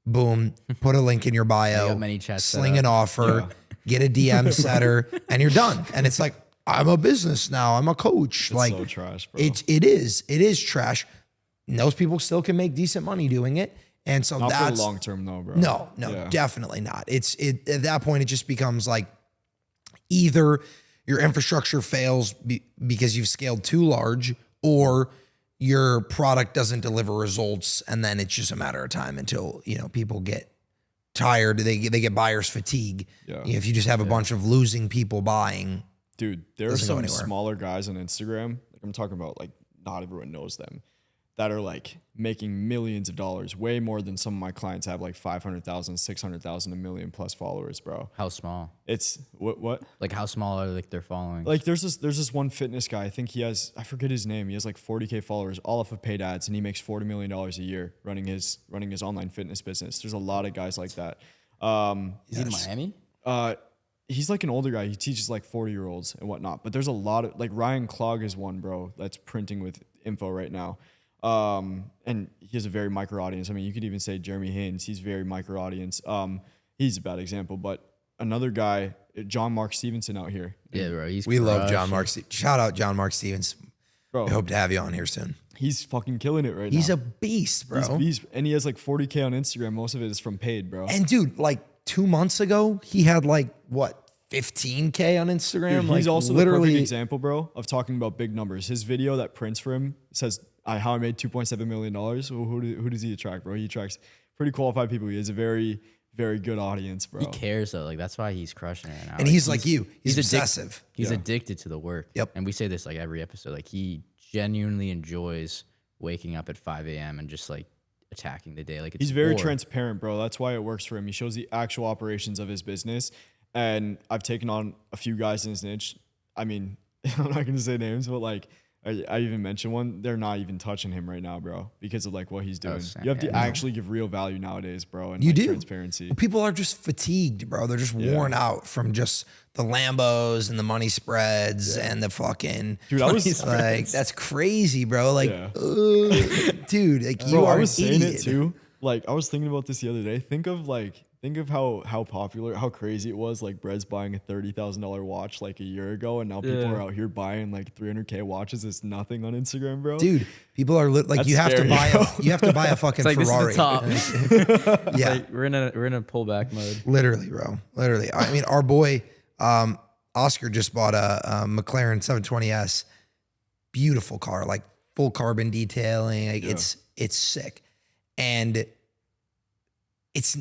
Boom. Put a link in your bio. got many chats set sling an up. offer. Get a DM setter, and you're done. And it's like, I'm a business now. I'm a coach. It's like so trash, bro. It is trash. And those people still can make decent money doing it. And so Not that's for the long term though, bro. no, definitely not. It at that point, it just becomes like either your infrastructure fails because you've scaled too large, or your product doesn't deliver results, and then it's just a matter of time until people get tired. They get buyer's fatigue. Yeah. If you just have a bunch of losing people buying, Dude, there are Doesn't go some anywhere. smaller guys on Instagram. Like I'm talking about, like not everyone knows them, that are like making millions of dollars, way more than some of my clients have, like 500,000, 600,000, a million plus followers, bro. How small? It's what? Like how small are like their following? Like there's this one fitness guy. I think I forget his name. He has like 40K followers, all off of paid ads, and he makes $40 million a year running his online fitness business. There's a lot of guys like that. Is he in Miami? He's like an older guy. He teaches like 40-year-olds and whatnot. But there's a lot of, like Ryan Clogg is one, bro, that's printing with info right now. And he has a very micro audience. I mean, you could even say Jeremy Haynes. He's very micro audience. He's a bad example, but another guy, John Mark Stevenson out here. Yeah, bro. we love John crushing. Mark. Shout out John Mark Stevens. Bro, I hope to have you on here soon. he's fucking killing it right now. He's a beast, bro. And he has like 40K on Instagram. Most of it is from paid, bro. And dude, like 2 months ago, he had like what, 15K on Instagram? Dude, like he's also the literally perfect example, bro, of talking about big numbers. His video that prints for him says how I made $2.7 million. Well, who does he attract, bro? He attracts pretty qualified people. He has a very, very good audience, bro. He cares though. Like that's why he's crushing it right now. And he's like you. He's addic- obsessive. He's addicted to the work. Yep. And we say this like every episode. Like he genuinely enjoys waking up at 5 a.m. and just like attacking the day. Like He's very war. transparent, bro. That's why it works for him. He shows the actual operations of his business. And I've taken on a few guys in his niche. I mean, I'm not going to say names, but like I even mentioned one. They're not even touching him right now, bro, because of like what he's doing. You have to actually give real value nowadays, bro. And You like, do. transparency. Well, people are just fatigued, bro. They're just worn out from just the Lambos and the money spreads and the fucking. Dude, I was like, that's crazy, bro. Like, dude, like you Bro, are I was an saying idiot. it too. Like I was thinking about this the other day. Think think of how popular, how crazy it was. Like Brett's buying a $30,000 watch like a year ago, and now people are out here buying like 300K watches. It's nothing on Instagram, bro. Dude, people are like, That's you have scary, to buy a fucking It's like Ferrari. this is the top. Yeah, Like, we're in a pullback mode. literally, bro. Literally. I mean, our boy Oscar just bought a McLaren 720S. Beautiful car, like full carbon detailing. Like it's sick, and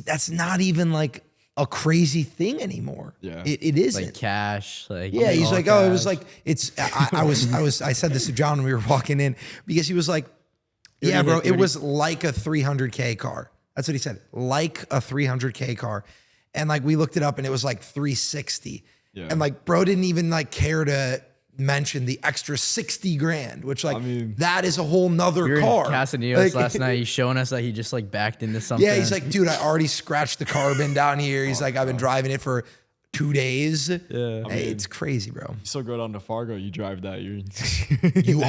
that's not even like a crazy thing anymore. Yeah. It isn't. Like cash. Like Yeah, he's all like, cash. oh, it was like I said this to John when we were walking in, because he was like, yeah, bro, it was like a 300K car. That's what he said, like a 300K car, and like we looked it up and it was like 360, and like bro didn't even like care to mention the extra 60 grand, which like, I mean, that is a whole nother we were car. in Casamigos last night. He's showing us that he just like backed into something. Yeah, he's like, dude, I already scratched the carbon down here. He's like, I've been driving it for 2 days. Yeah, hey, it's crazy, bro. You still go down to Fargo, you drive that. You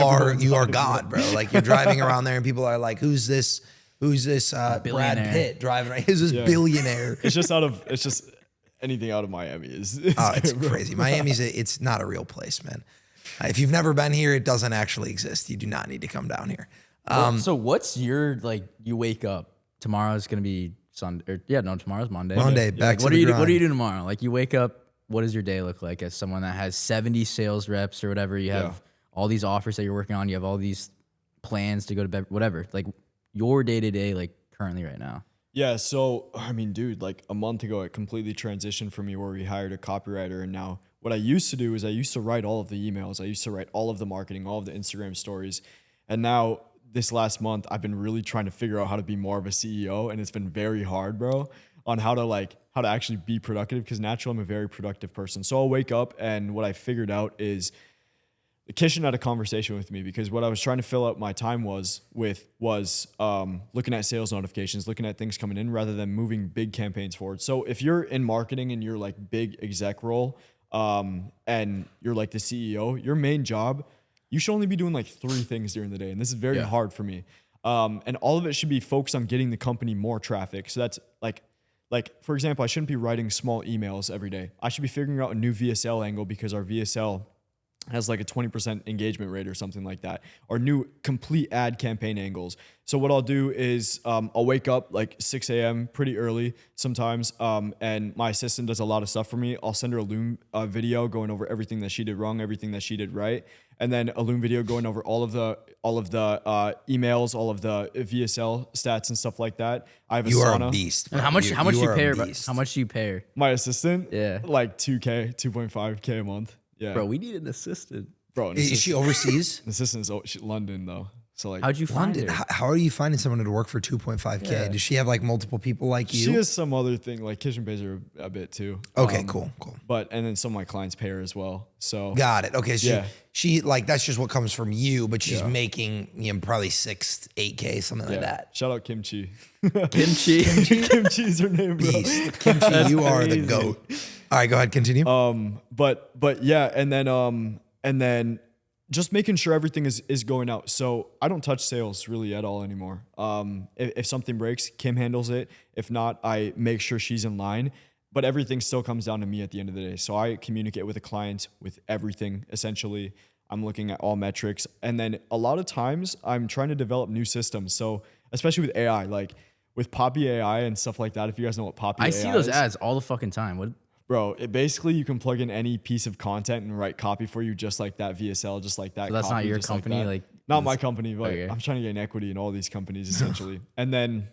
are God, bro. Like you're driving around there and people are like, who's this Brad Pitt driving right? Who's this billionaire? It's just anything out of Miami is it's crazy. Miami's it's not a real place, man. If you've never been here, it doesn't actually exist. You do not need to come down here. So what's your, like, you wake up, tomorrow's going to be Sunday. Tomorrow's Monday. Back to what the grind. What do you do tomorrow? Like you wake up, what does your day look like as someone that has 70 sales reps or whatever? You have all these offers that you're working on. You have all these plans to go to bed, whatever. Like your day to day, like currently right now. Yeah, so, I mean, dude, like a month ago, it completely transitioned for me where we hired a copywriter. And now what I used to do is I used to write all of the emails. I used to write all of the marketing, all of the Instagram stories. And now this last month, I've been really trying to figure out how to be more of a CEO. And it's been very hard, bro, on how to actually be productive, because naturally I'm a very productive person. So I'll wake up, and what I figured out is Kishan had a conversation with me, because what I was trying to fill out my time was looking at sales notifications, looking at things coming in rather than moving big campaigns forward. So if you're in marketing and you're like big exec role, and you're like the CEO, your main job, you should only be doing like 3 things during the day. And this is very hard for me. And all of it should be focused on getting the company more traffic. So that's like, for example, I shouldn't be writing small emails every day. I should be figuring out a new VSL angle, because our VSL has like a 20% engagement rate or something like that, or new complete ad campaign angles. So what I'll do is I'll wake up like 6 a.m. pretty early sometimes, and my assistant does a lot of stuff for me. I'll send her a Loom video going over everything that she did wrong, everything that she did right, and then a Loom video going over all of the emails, all of the VSL stats and stuff like that. I have a You sauna. are a beast. And bro. how much do you are a pay? beast. How much do you pay her? My assistant, Yeah. like 2K, 2.5K a month. Yeah, Bro, we need an assistant. bro. An Is she overseas? assistant is London though. So like, How'd you find London. her? How are you finding someone to work for 2.5K? Yeah. Does she have like multiple people like you? she has some other thing, like Kitchen pays her a bit too. Okay, cool. But and then some of my clients pay her as well. So Got it. Okay, so Yeah. she like that's just what comes from you, but she's making probably 6, 8K, something like that. Shout out Kimchi. Kimchi. Kimchi's her name, bro. Beast. Kimchi, you are the crazy. goat. All right, go ahead, continue. But yeah, and then just making sure everything is going out. So I don't touch sales really at all anymore. If something breaks, Kim handles it. If not, I make sure she's in line. But everything still comes down to me at the end of the day. So I communicate with the client with everything, essentially. I'm looking at all metrics. And then a lot of times I'm trying to develop new systems. So especially with AI, like with Poppy AI and stuff like that. If you guys know what Poppy AI I is. see those ads all the fucking time. What? Bro, it basically you can plug in any piece of content and write copy for you, just like that VSL, just like that. So that's copy, not your just company, that. like Not my company, but Okay. I'm trying to gain equity in all these companies essentially. And then,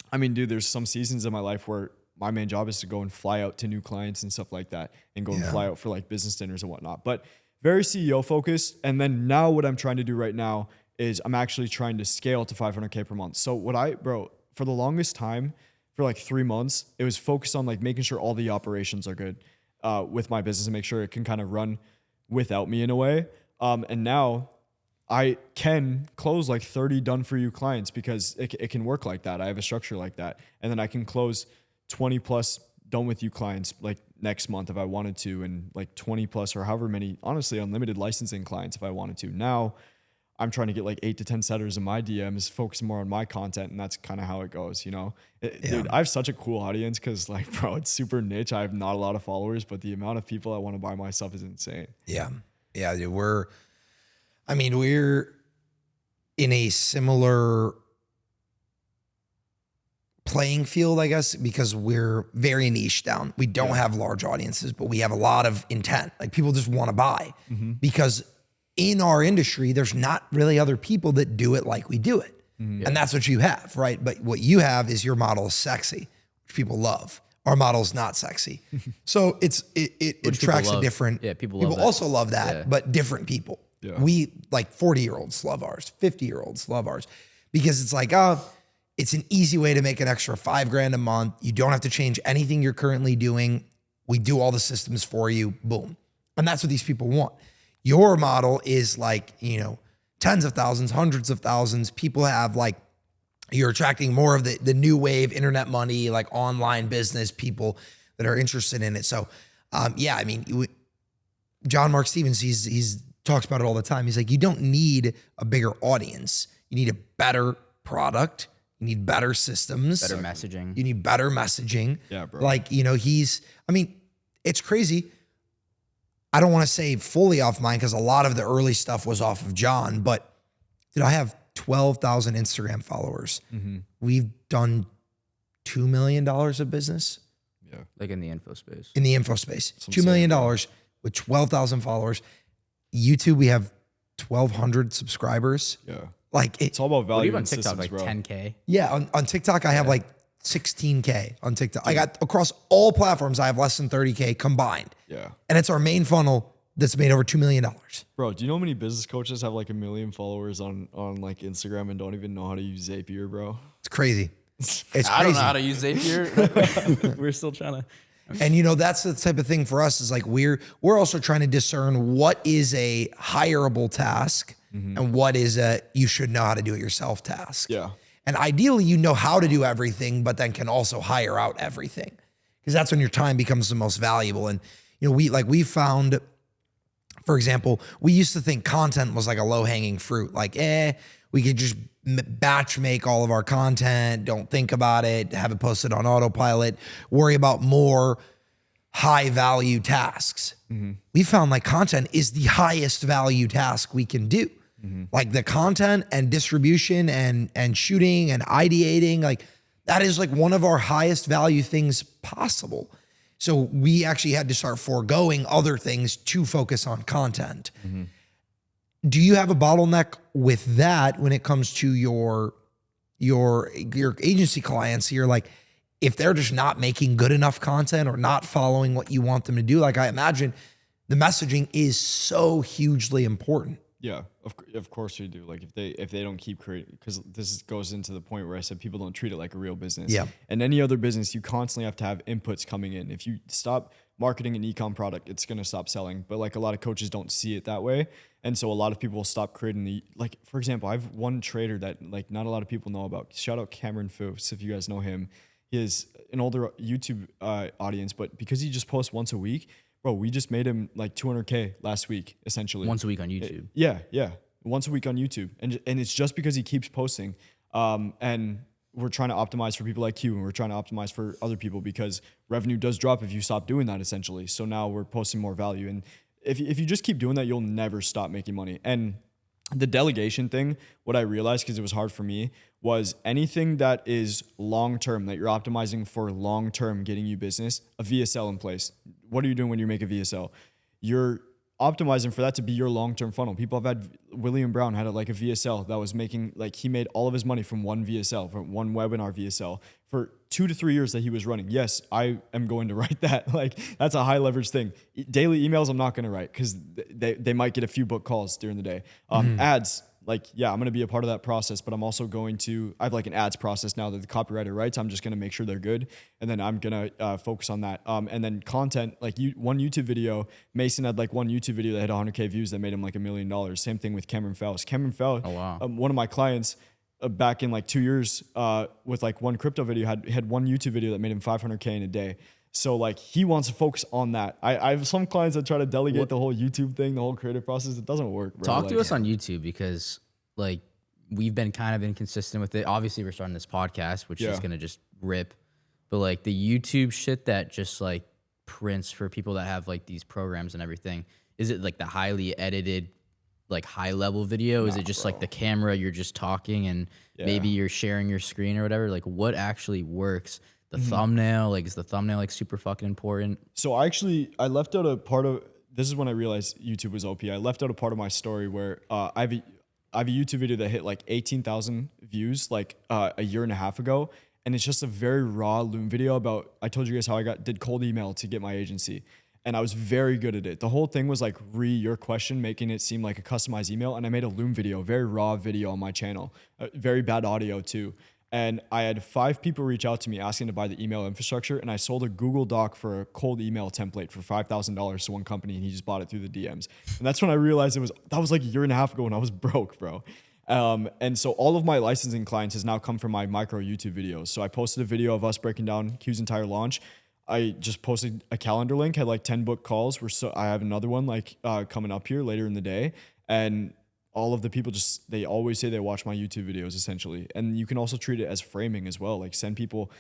I mean, dude, there's some seasons in my life where my main job is to go and fly out to new clients and stuff like that, and go and fly out for like business dinners and whatnot. But very CEO focused. And then now what I'm trying to do right now is I'm actually trying to scale to 500K per month. So for the longest time, for like 3 months, it was focused on like making sure all the operations are good with my business and make sure it can kind of run without me in a way. And now I can close like 30 done for you clients because it can work like that. I have a structure like that. And then I can close 20 plus done with you clients like next month if I wanted to, and like 20 plus or however many, honestly, unlimited licensing clients if I wanted to. Now I'm trying to get like 8 to 10 setters in my DMs, focus more on my content, and that's kind of how it goes, you know? Dude, I have such a cool audience because, like, bro, it's super niche. I have not a lot of followers, but the amount of people that want to buy my stuff is insane. Yeah. Yeah, dude, we're in a similar playing field, I guess, because we're very niche down. We don't have large audiences, but we have a lot of intent. Like, people just want to buy because in our industry, there's not really other people that do it like we do it. And that's what you have, right? But what you have is your model is sexy, which people love. Our model is not sexy. So it attracts a different, people also love that, but different people. Yeah. We, like, 40-year-olds love ours, 50-year-olds love ours, because it's like, it's an easy way to make an extra $5,000 a month. You don't have to change anything you're currently doing. We do all the systems for you, boom. And that's what these people want. Your model is like, you know, tens of thousands, hundreds of thousands. People have, like, you're attracting more of the new wave internet money, like online business people that are interested in it. So, yeah, I mean, John Mark Stevens, he's talks about it all the time. He's like, you don't need a bigger audience. You need a better product. You need better systems. Better messaging. You need better messaging. Yeah, bro. Like, you know, I mean, it's crazy. I don't want to say fully off mine because a lot of the early stuff was off of John, but dude, I have 12,000 Instagram followers. We've done $2 million of business. Yeah. Like in the info space. In the info space. $2 million with 12,000 followers. YouTube, we have 1,200 subscribers. Yeah. Like, it's all about value. What do you have on TikTok? systems, Like bro. 10K? Yeah, on TikTok, I have like 16K on TikTok. I got across all platforms, I have less than 30K combined. Yeah. And it's our main funnel that's made over $2 million. Bro, do you know how many business coaches have like 1 million followers on like Instagram and don't even know how to use Zapier, bro? It's crazy. It's crazy. I don't know how to use Zapier. We're still trying to. And you know, that's the type of thing for us is like, we're also trying to discern what is a hireable task and what is a you should know how to do it yourself task. Yeah. And ideally, you know how to do everything, but then can also hire out everything, because that's when your time becomes the most valuable. And you know, we found, for example, we used to think content was like a low hanging fruit. Like, we could just batch make all of our content, don't think about it, have it posted on autopilot, worry about more high value tasks. We found like content is the highest value task we can do. Like the content and distribution and shooting and ideating, like that is like one of our highest value things possible. So we actually had to start foregoing other things to focus on content. Do you have a bottleneck with that when it comes to your agency clients here? Like, if they're just not making good enough content or not following what you want them to do, like I imagine the messaging is so hugely important. Yeah, of course we do. Like if they don't keep creating, because this goes into the point where I said people don't treat it like a real business. Yeah. And any other business, you constantly have to have inputs coming in. If you stop marketing an e-com product, it's gonna stop selling. But like a lot of coaches don't see it that way, and so a lot of people will stop creating like, for example, I have one trader that like not a lot of people know about. Shout out Cameron Foos, if you guys know him. He is an older YouTube audience, but because he just posts once a week, bro, we just made him like 200K last week, essentially. Once a week on YouTube. Yeah. Once a week on YouTube. And it's just because he keeps posting. And we're trying to optimize for people like you, and we're trying to optimize for other people because revenue does drop if you stop doing that, essentially. So now we're posting more value. And if you just keep doing that, you'll never stop making money. And the delegation thing, what I realized, because it was hard for me, was anything that is long-term, that you're optimizing for long-term getting you business, a VSL in place. What are you doing when you make a VSL? You're optimizing for that to be your long-term funnel. People have had, William Brown had a VSL that was making, like, he made all of his money from one VSL, from one webinar VSL for 2 to 3 years that he was running. Yes, I am going to write that. Like, that's a high leverage thing. Daily emails, I'm not going to write because they might get a few book calls during the day. Ads, like, yeah, I'm going to be a part of that process, but I'm also going to, I have like an ads process now that the copywriter writes. I'm just going to make sure they're good. And then I'm going to focus on that. And then content, like one YouTube video, Mason had like one YouTube video that had 100K views that made him like $1 million. Same thing with Cameron Faust. Cameron Faust, oh, wow. One of my clients back in like 2 years with like one crypto video had one YouTube video that made him 500K in a day. So like he wants to focus on that. I have some clients that try to delegate the whole YouTube thing, the whole creative process. It doesn't work, bro. Talk to us on YouTube, because like we've been kind of inconsistent with it. Obviously, we're starting this podcast, which is gonna just rip. But like the YouTube shit that just like prints for people that have like these programs and everything, is it like the highly edited, like high level video? Is it just like the camera, you're just talking and maybe you're sharing your screen or whatever? Like what actually works? The thumbnail, like is the thumbnail like super fucking important? So I left out a part of, this is when I realized YouTube was OP. I left out a part of my story where I have a YouTube video that hit like 18,000 views like a year and a half ago. And it's just a very raw Loom video about, I told you guys how I did cold email to get my agency. And I was very good at it. The whole thing was like your question, making it seem like a customized email. And I made a Loom video, very raw video on my channel, very bad audio too. And I had 5 people reach out to me asking to buy the email infrastructure. And I sold a Google Doc for a cold email template for $5,000 to one company. And he just bought it through the DMs. And that's when I realized that was like a year and a half ago when I was broke, bro. And so all of my licensing clients has now come from my micro YouTube videos. So I posted a video of us breaking down Q's entire launch. I just posted a calendar link, had like 10 book calls. I have another one like coming up here later in the day. And all of the people they always say they watch my YouTube videos essentially. And you can also treat it as framing as well. Like send people,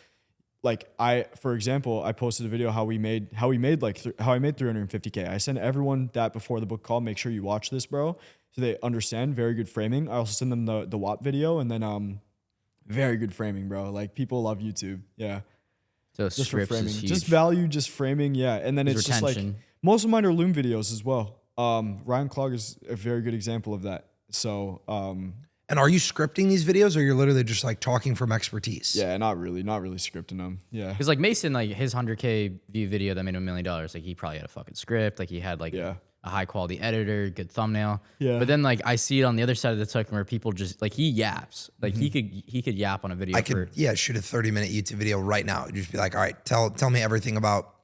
like for example, I posted a video how I made 350K. I send everyone that before the book call, make sure you watch this, bro. So they understand. Very good framing. I also send them the WAP video, and then very good framing, bro. Like people love YouTube. Yeah. So just for scripts framing. is huge. Just value, just framing, yeah. And then it's retention. just like most of mine are Loom videos as well. Ryan Clogg is a very good example of that. So And are you scripting these videos, or you're literally just like talking from expertise? yeah, not really scripting them. Yeah. Because like Mason, like his 100K view video that made him $1 million, like he probably had a fucking script, like he had like a high quality editor, good thumbnail. Yeah. But then like I see it on the other side of the token where people just like he yaps, like he could yap on a video. I could shoot a 30-minute YouTube video right now. It'd just be like, all right, tell me everything about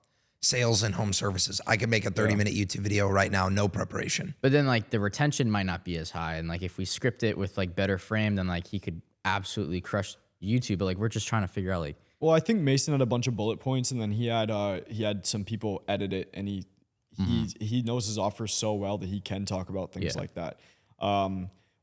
sales and home services. I could make a 30-minute YouTube video right now, no preparation. But then like the retention might not be as high, and like if we script it with like better frame, then like he could absolutely crush YouTube. But like we're just trying to figure out like. Well, I think Mason had a bunch of bullet points, and then he had some people edit it, and he knows his offers so well that he can talk about things like that.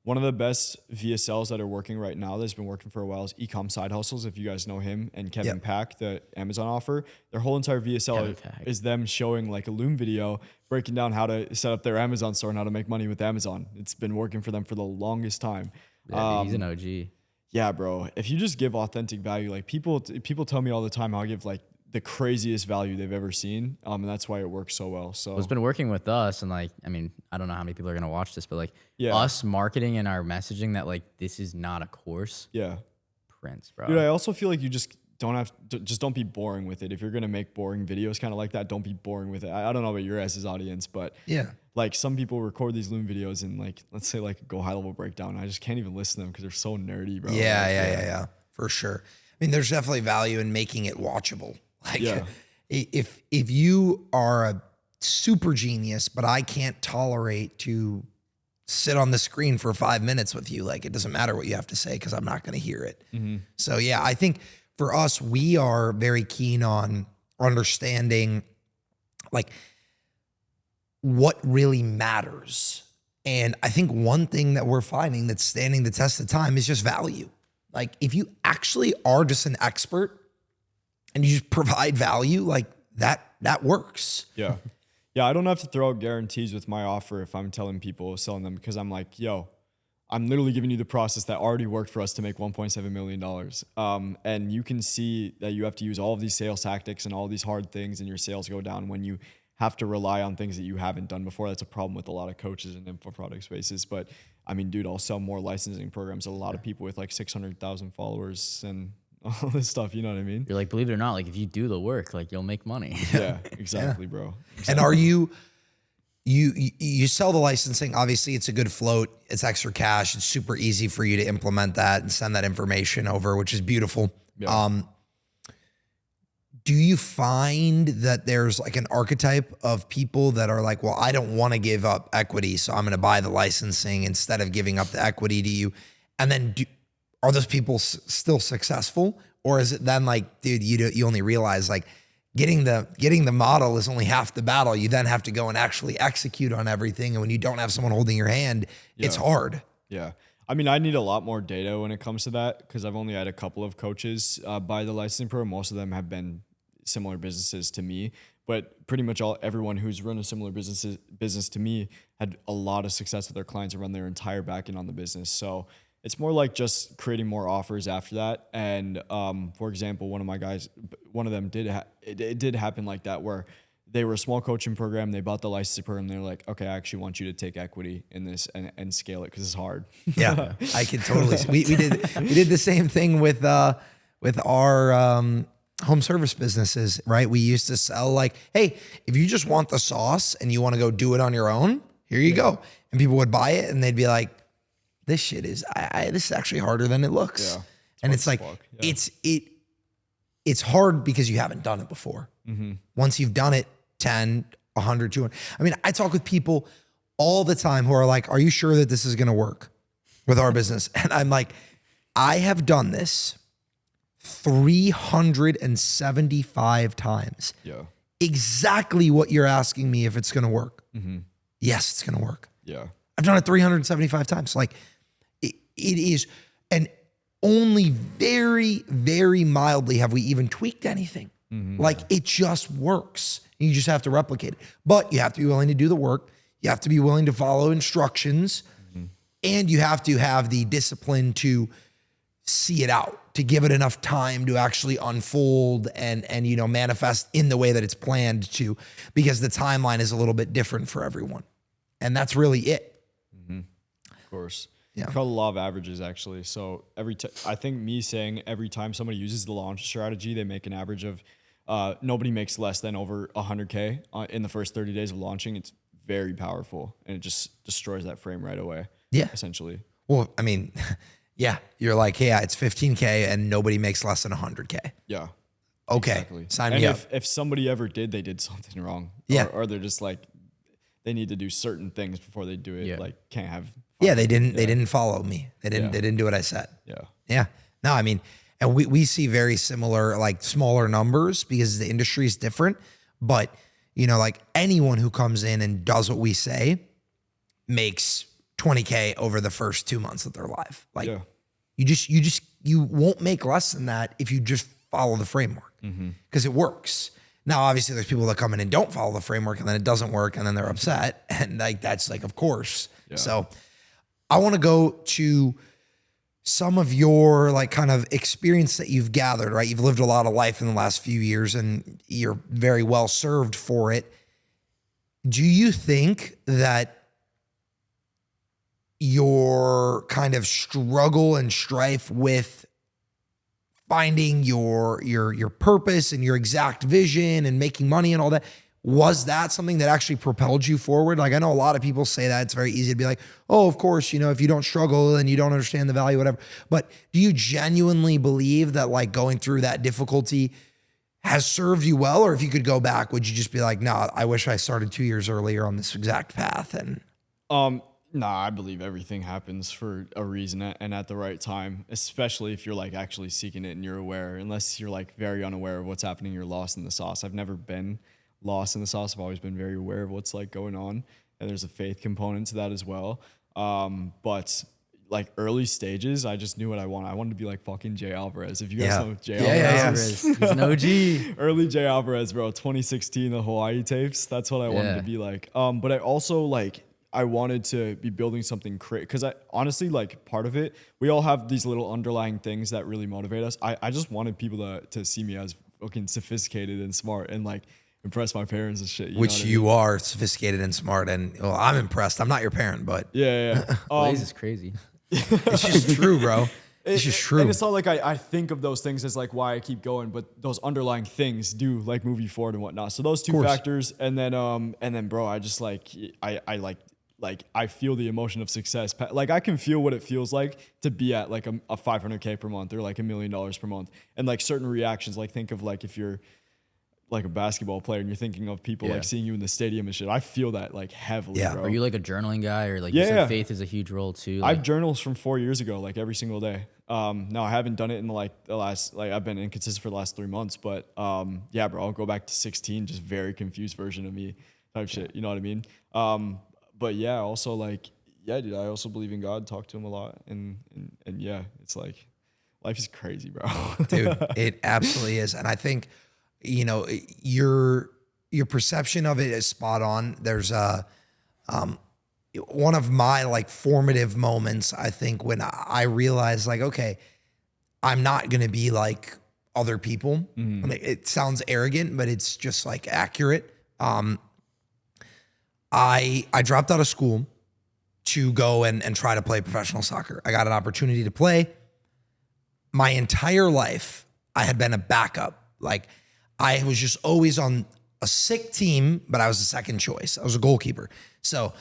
One of the best VSLs that are working right now that's been working for a while is Ecom Side Hustles, if you guys know him, and Kevin Pack, the Amazon offer. Their whole entire VSL is them showing like a Loom video, breaking down how to set up their Amazon store and how to make money with Amazon. It's been working for them for the longest time. Yeah, he's an OG. Yeah, bro. If you just give authentic value, like people tell me all the time how I give like the craziest value they've ever seen. And that's why it works so well. So it's been working with us, and like, I mean, I don't know how many people are gonna watch this, but like us marketing and our messaging that like this is not a course. Yeah. Prince, bro. Dude, I also feel like you just don't be boring with it. If you're gonna make boring videos kind of like that, don't be boring with it. I don't know about your guys' audience, but like some people record these Loom videos and like, let's say like go high level breakdown. I just can't even listen to them because they're so nerdy, bro. Yeah, for sure. I mean, there's definitely value in making it watchable. Like if you are a super genius, but I can't tolerate to sit on the screen for 5 minutes with you, like it doesn't matter what you have to say because I'm not going to hear it. So yeah, I think for us, we are very keen on understanding like what really matters. And I think one thing that we're finding that's standing the test of time is just value. Like if you actually are just an expert and you just provide value, like that works. Yeah. Yeah, I don't have to throw out guarantees with my offer if I'm telling people, selling them, because I'm like, yo, I'm literally giving you the process that already worked for us to make $1.7 million. And you can see that you have to use all of these sales tactics and all these hard things, and your sales go down when you have to rely on things that you haven't done before. That's a problem with a lot of coaches and info product spaces. But I mean, dude, I'll sell more licensing programs. A lot of people with like 600,000 followers and all this stuff, you know what I mean? You're like, believe it or not, like if you do the work, like you'll make money. Yeah, exactly, bro. Exactly. And are you sell the licensing? Obviously, it's a good float. It's extra cash. It's super easy for you to implement that and send that information over, which is beautiful. Yeah. Do you find that there's like an archetype of people that are like, well, I don't want to give up equity, so I'm going to buy the licensing instead of giving up the equity to you? And then are those people still successful? Or is it then like, dude, you only realize like getting the model is only half the battle. You then have to go and actually execute on everything. And when you don't have someone holding your hand, it's hard. Yeah. I mean, I need a lot more data when it comes to that because I've only had a couple of coaches buy the licensing program. Most of them have been similar businesses to me, but pretty much everyone who's run a similar business to me had a lot of success with their clients and run their entire back end on the business. So it's more like just creating more offers after that. And for example, one of them it did happen like that where they were a small coaching program. They bought the licensing program. They're like, okay, I actually want you to take equity in this and scale it because it's hard. Yeah, I can totally. We did the same thing with our home service businesses, right? We used to sell like, hey, if you just want the sauce and you want to go do it on your own, here you go. And people would buy it and they'd be like, this shit is this is actually harder than it looks. Yeah, and it's like it's hard because you haven't done it before. Mm-hmm. Once you've done it 10, 100, 200. I mean, I talk with people all the time who are like, are you sure that this is going to work with our business? And I'm like, I have done this 375 times. Yeah. Exactly what you're asking me if it's going to work. Mm-hmm. Yes, it's going to work. Yeah. I've done it 375 times. Like it is, and only very, very mildly have we even tweaked anything. Mm-hmm. Like it just works. You just have to replicate it. But you have to be willing to do the work. You have to be willing to follow instructions. Mm-hmm. And you have to have the discipline to see it out, to give it enough time to actually unfold and manifest in the way that it's planned to, because the timeline is a little bit different for everyone. And that's really it. Mm-hmm. Of course. Yeah. It's called the law of averages, actually. So I think me saying every time somebody uses the launch strategy, they make an average of nobody makes less than over 100K in the first 30 days of launching. It's very powerful and it just destroys that frame right away. Yeah. Essentially. Well, I mean, yeah, you're like, hey, it's 15K and nobody makes less than 100K. Yeah. Okay. Exactly. Sign me up. If somebody ever did, they did something wrong. Yeah. Or they're just like, they need to do certain things before they do it. Yeah. Like can't have fun. Yeah, they didn't follow me. They didn't do what I said. Yeah. Yeah. No, I mean, and we see very similar, like smaller numbers because the industry is different. But, like anyone who comes in and does what we say makes 20K over the first 2 months that they're live. Like you won't make less than that if you just follow the framework because it works. Now, obviously there's people that come in and don't follow the framework and then it doesn't work and then they're upset. And like, that's like, of course. Yeah. So I want to go to some of your like kind of experience that you've gathered, right? You've lived a lot of life in the last few years and you're very well served for it. Do you think that your kind of struggle and strife with finding your purpose and your exact vision and making money and all that, was that something that actually propelled you forward? Like I know a lot of people say that it's very easy to be like, oh, of course, if you don't struggle and you don't understand the value, whatever. But do you genuinely believe that like going through that difficulty has served you well? Or if you could go back, would you just be like, nah, I wish I started 2 years earlier on this exact path? And I believe everything happens for a reason and at the right time, especially if you're like actually seeking it and you're aware. Unless you're like very unaware of what's happening, you're lost in the sauce. I've never been lost in the sauce. I've always been very aware of what's like going on, and there's a faith component to that as well. But like early stages, I just knew what I wanted. I wanted to be like fucking Jay Alvarez. If you guys know Jay Alvarez, He's an OG. Early Jay Alvarez, bro. 2016, the Hawaii tapes. That's what I wanted to be like. But I also like, I wanted to be building something crazy because I honestly like part of it. We all have these little underlying things that really motivate us. I just wanted people to see me as fucking sophisticated and smart and like impress my parents and shit. Which you are sophisticated and smart, and well, I'm impressed. I'm not your parent, but yeah. Blaze is crazy. It's just true, bro. It's just true. And it's not like I think of those things as like why I keep going, but those underlying things do like move you forward and whatnot. So those two factors, and then bro, I just like I feel the emotion of success. Like I can feel what it feels like to be at like a 500K per month or like $1 million per month, and like certain reactions. Like think of like if you're like a basketball player and you're thinking of people like seeing you in the stadium and shit. I feel that like heavily, bro. Are you like a journaling guy or like you said faith is a huge role too? I have journals from 4 years ago, like every single day. No, I haven't done it in like the last, like I've been inconsistent for the last 3 months, but yeah, bro, I'll go back to 16, just very confused version of me type shit. You know what I mean? But yeah, also like yeah, dude, I also believe in God, talk to him a lot. And yeah, it's like, life is crazy, bro. Dude, it absolutely is. And I think, you know, your perception of it is spot on. There's one of my like formative moments, I think, when I realized like, okay, I'm not going to be like other people. It sounds arrogant, but it's just like accurate. I dropped out of school to go and try to play professional soccer. I got an opportunity to play. My entire life, I had been a backup. Like I was just always on a sick team, but I was the second choice. I was a goalkeeper. So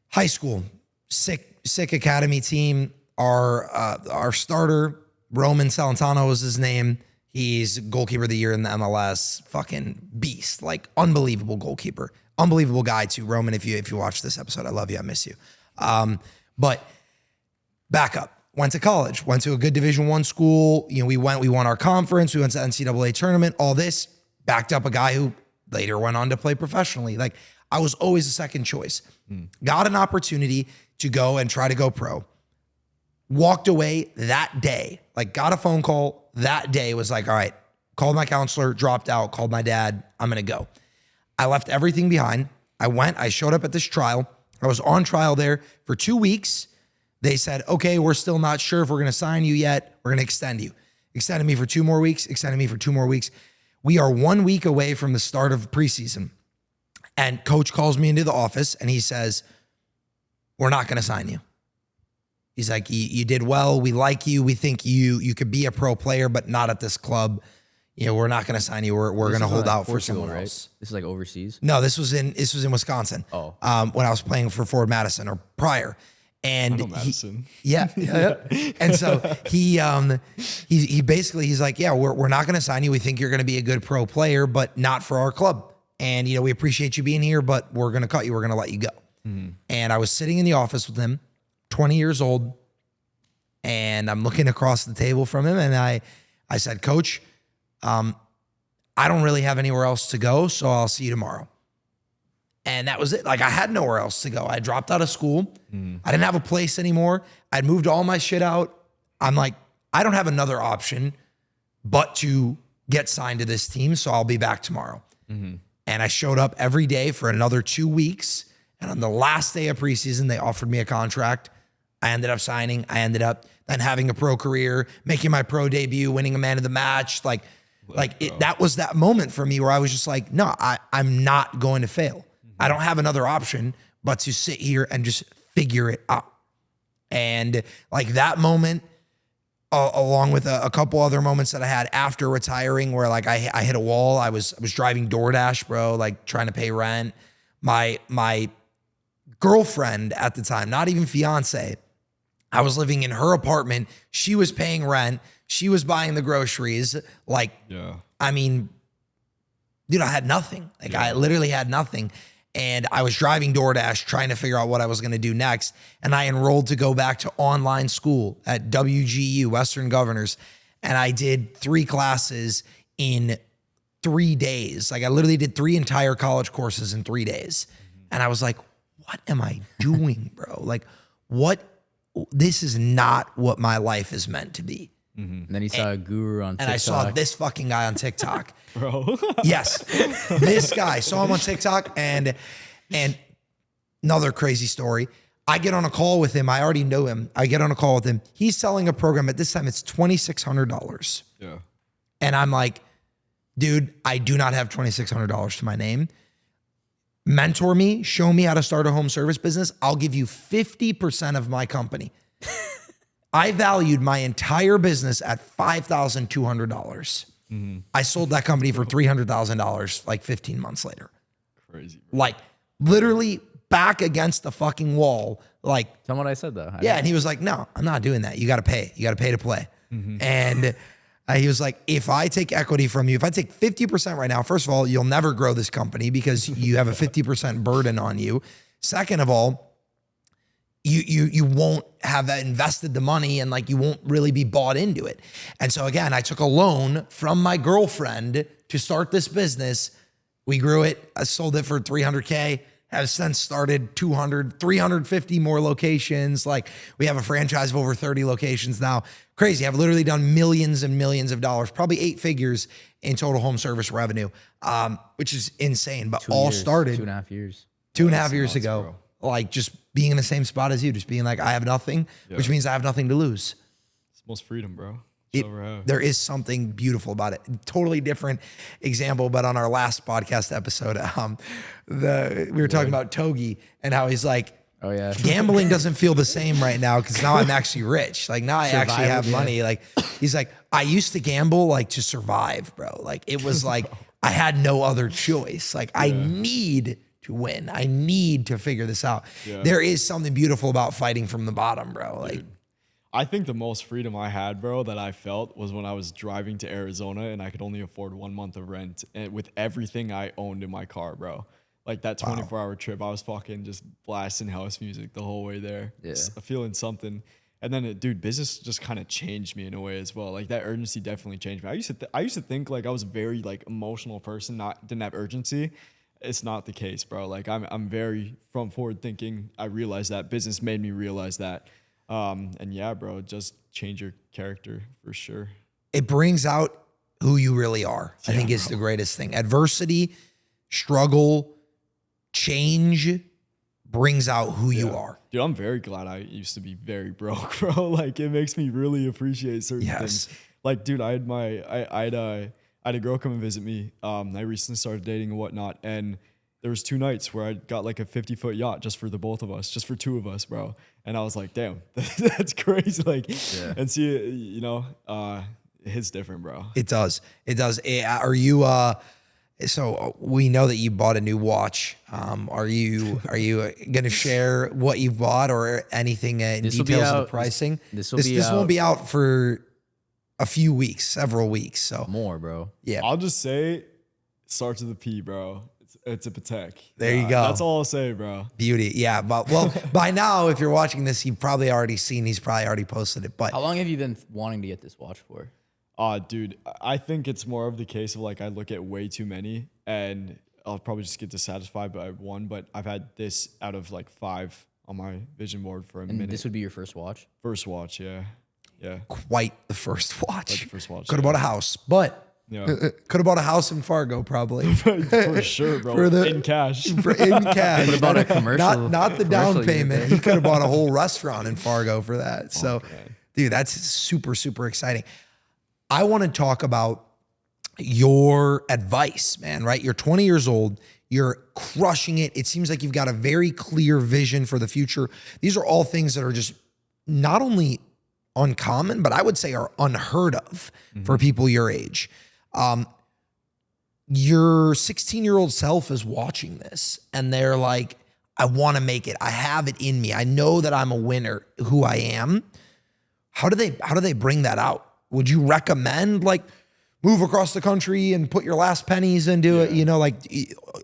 high school, sick academy team. Our starter, Roman Salentano was his name. He's goalkeeper of the year in the MLS. Fucking beast, like unbelievable goalkeeper. Unbelievable guy too. Roman, if you watch this episode, I love you. I miss you. But backup. Went to college, went to a good Division I school. You know, we won our conference. We went to NCAA tournament, all this. Backed up a guy who later went on to play professionally. Like I was always a second choice. Got an opportunity to go and try to go pro. Walked away that day, like got a phone call that day, was like, all right, called my counselor, dropped out, called my dad, I'm going to go. I left everything behind. I showed up at this trial. I was on trial there for 2 weeks. They said, okay, we're still not sure if we're going to sign you yet. We're going to extend you. Extended me for 2 more weeks, extended me for 2 more weeks. We are 1 week away from the start of preseason. And coach calls me into the office and he says, we're not going to sign you. He's like, you did well. We like you. We think you could be a pro player, but not at this club. You know, we're not going to sign you. We're going to hold out for someone else. This is like overseas? No, this was in Wisconsin. Oh. When I was playing for Ford Madison or prior. And Madison. Yeah. And so he basically, he's like, yeah, we're not going to sign you. We think you're going to be a good pro player, but not for our club. And, you know, we appreciate you being here, but we're going to cut you. We're going to let you go. And I was sitting in the office with him, 20 years old. And I'm looking across the table from him. And I said, Coach, I don't really have anywhere else to go. So I'll see you tomorrow. And that was it. Like I had nowhere else to go. I dropped out of school. I didn't have a place anymore. I'd moved all my shit out. I'm like, I don't have another option but to get signed to this team. So I'll be back tomorrow. And I showed up every day for another 2 weeks. And on the last day of preseason, they offered me a contract. I ended up signing. I ended up then having a pro career, making my pro debut, winning a man of the match. That was that moment for me where I was just like, no, I'm not going to fail. I don't have another option but to sit here and just figure it out. And like that moment, along with a couple other moments that I had after retiring where like I hit a wall. I was driving DoorDash, bro, like trying to pay rent. My girlfriend at the time, not even fiance, I was living in her apartment. She was paying rent. She was buying the groceries. Like, yeah. I mean, dude, I had nothing. Like I literally had nothing. And I was driving DoorDash trying to figure out what I was going to do next. And I enrolled to go back to online school at WGU, Western Governors. And I did 3 classes in 3 days. Like I literally did 3 entire college courses in 3 days. And I was like, what am I doing, bro? Like this is not what my life is meant to be. And then he saw a guru on TikTok. And I saw this fucking guy on TikTok. Bro. Yes. This guy. Saw him on TikTok and another crazy story. I get on a call with him. I already know him. I get on a call with him. He's selling a program. At this time, it's $2,600. Yeah. And I'm like, dude, I do not have $2,600 to my name. Mentor me. Show me how to start a home service business. I'll give you 50% of my company. I valued my entire business at $5,200. I sold that company for $300,000 like 15 months later. Crazy. Bro. Like literally back against the fucking wall. Like, tell me what I said though. And he was like, no, I'm not doing that. You got to pay. You got to pay to play. And he was like, if I take equity from you, if I take 50% right now, first of all, you'll never grow this company because you have a 50% burden on you. Second of all, you won't have invested the money and like you won't really be bought into it. And so again, I took a loan from my girlfriend to start this business. We grew it. I sold it for $300K, has since started 200, 350 more locations. Like we have a franchise of over 30 locations now. Crazy. I've literally done millions and millions of dollars, probably 8 figures in total home service revenue, which is insane. But all started 2.5 years. 2.5 years ago. Like just being in the same spot as you, just being like, I have nothing, which means I have nothing to lose. It's the most freedom, bro. There is something beautiful about it. Totally different example, but on our last podcast episode, we were talking about Togi and how he's like, oh yeah, gambling doesn't feel the same right now because now I'm actually rich. Like now I actually have money. Like he's like, I used to gamble like to survive, bro. Like it was like I had no other choice. Like I need to win. I need to figure this out. Yeah. There is something beautiful about fighting from the bottom, bro. Like. Dude. I think the most freedom I had, bro, that I felt was when I was driving to Arizona and I could only afford 1 month of rent and with everything I owned in my car, bro. Like that 24-hour trip, I was fucking just blasting house music the whole way there. Yeah. Feeling something. And then, dude, business just kind of changed me in a way as well. Like that urgency definitely changed me. I used to think like I was a very like emotional person, didn't have urgency. It's not the case, bro. Like I'm very front forward thinking. I realized that business made me realize that. And yeah, bro, just change your character for sure. It brings out who you really are. I think is the greatest thing. Adversity, struggle, change brings out who you are. Dude, I'm very glad I used to be very broke, bro. Like it makes me really appreciate certain things. Like, dude, I had a girl come and visit me. I recently started dating and whatnot, and there was 2 nights where I got like a 50-foot yacht just for the both of us, just for 2 of us, bro. And I was like, damn, that's crazy. Like, and see, you know, it hits different, bro. It does. It does. Are you, so we know that you bought a new watch. Are you going to share what you bought or anything in details of the pricing? This won't be out for a few weeks, several weeks. So more, bro. Yeah. I'll just say, starts with a P, bro. It's a Patek. There you go. That's all I'll say, bro. Beauty. Yeah. But well, by now, if you're watching this, you've probably already seen, he's probably already posted it. But how long have you been wanting to get this watch for? Dude, I think it's more of the case of like, I look at way too many and I'll probably just get dissatisfied by 1, but I've had this out of like 5 on my vision board for a minute. This would be your first watch? First watch. Yeah. Yeah. Quite the first watch. Quite the first watch. Could have bought a house, but could have bought a house in Fargo, probably. For sure, bro. In cash. In cash. Could have bought a commercial. Not the down payment. He could have bought a whole restaurant in Fargo for that. So, dude, that's super, super exciting. I want to talk about your advice, man, right? You're 20 years old. You're crushing it. It seems like you've got a very clear vision for the future. These are all things that are just not only uncommon, but I would say are unheard of for people your age. Your 16-year-old self is watching this and they're like, I want to make it. I have it in me. I know that I'm a winner, who I am. How do they bring that out? Would you recommend like move across the country and put your last pennies into it, you know, like,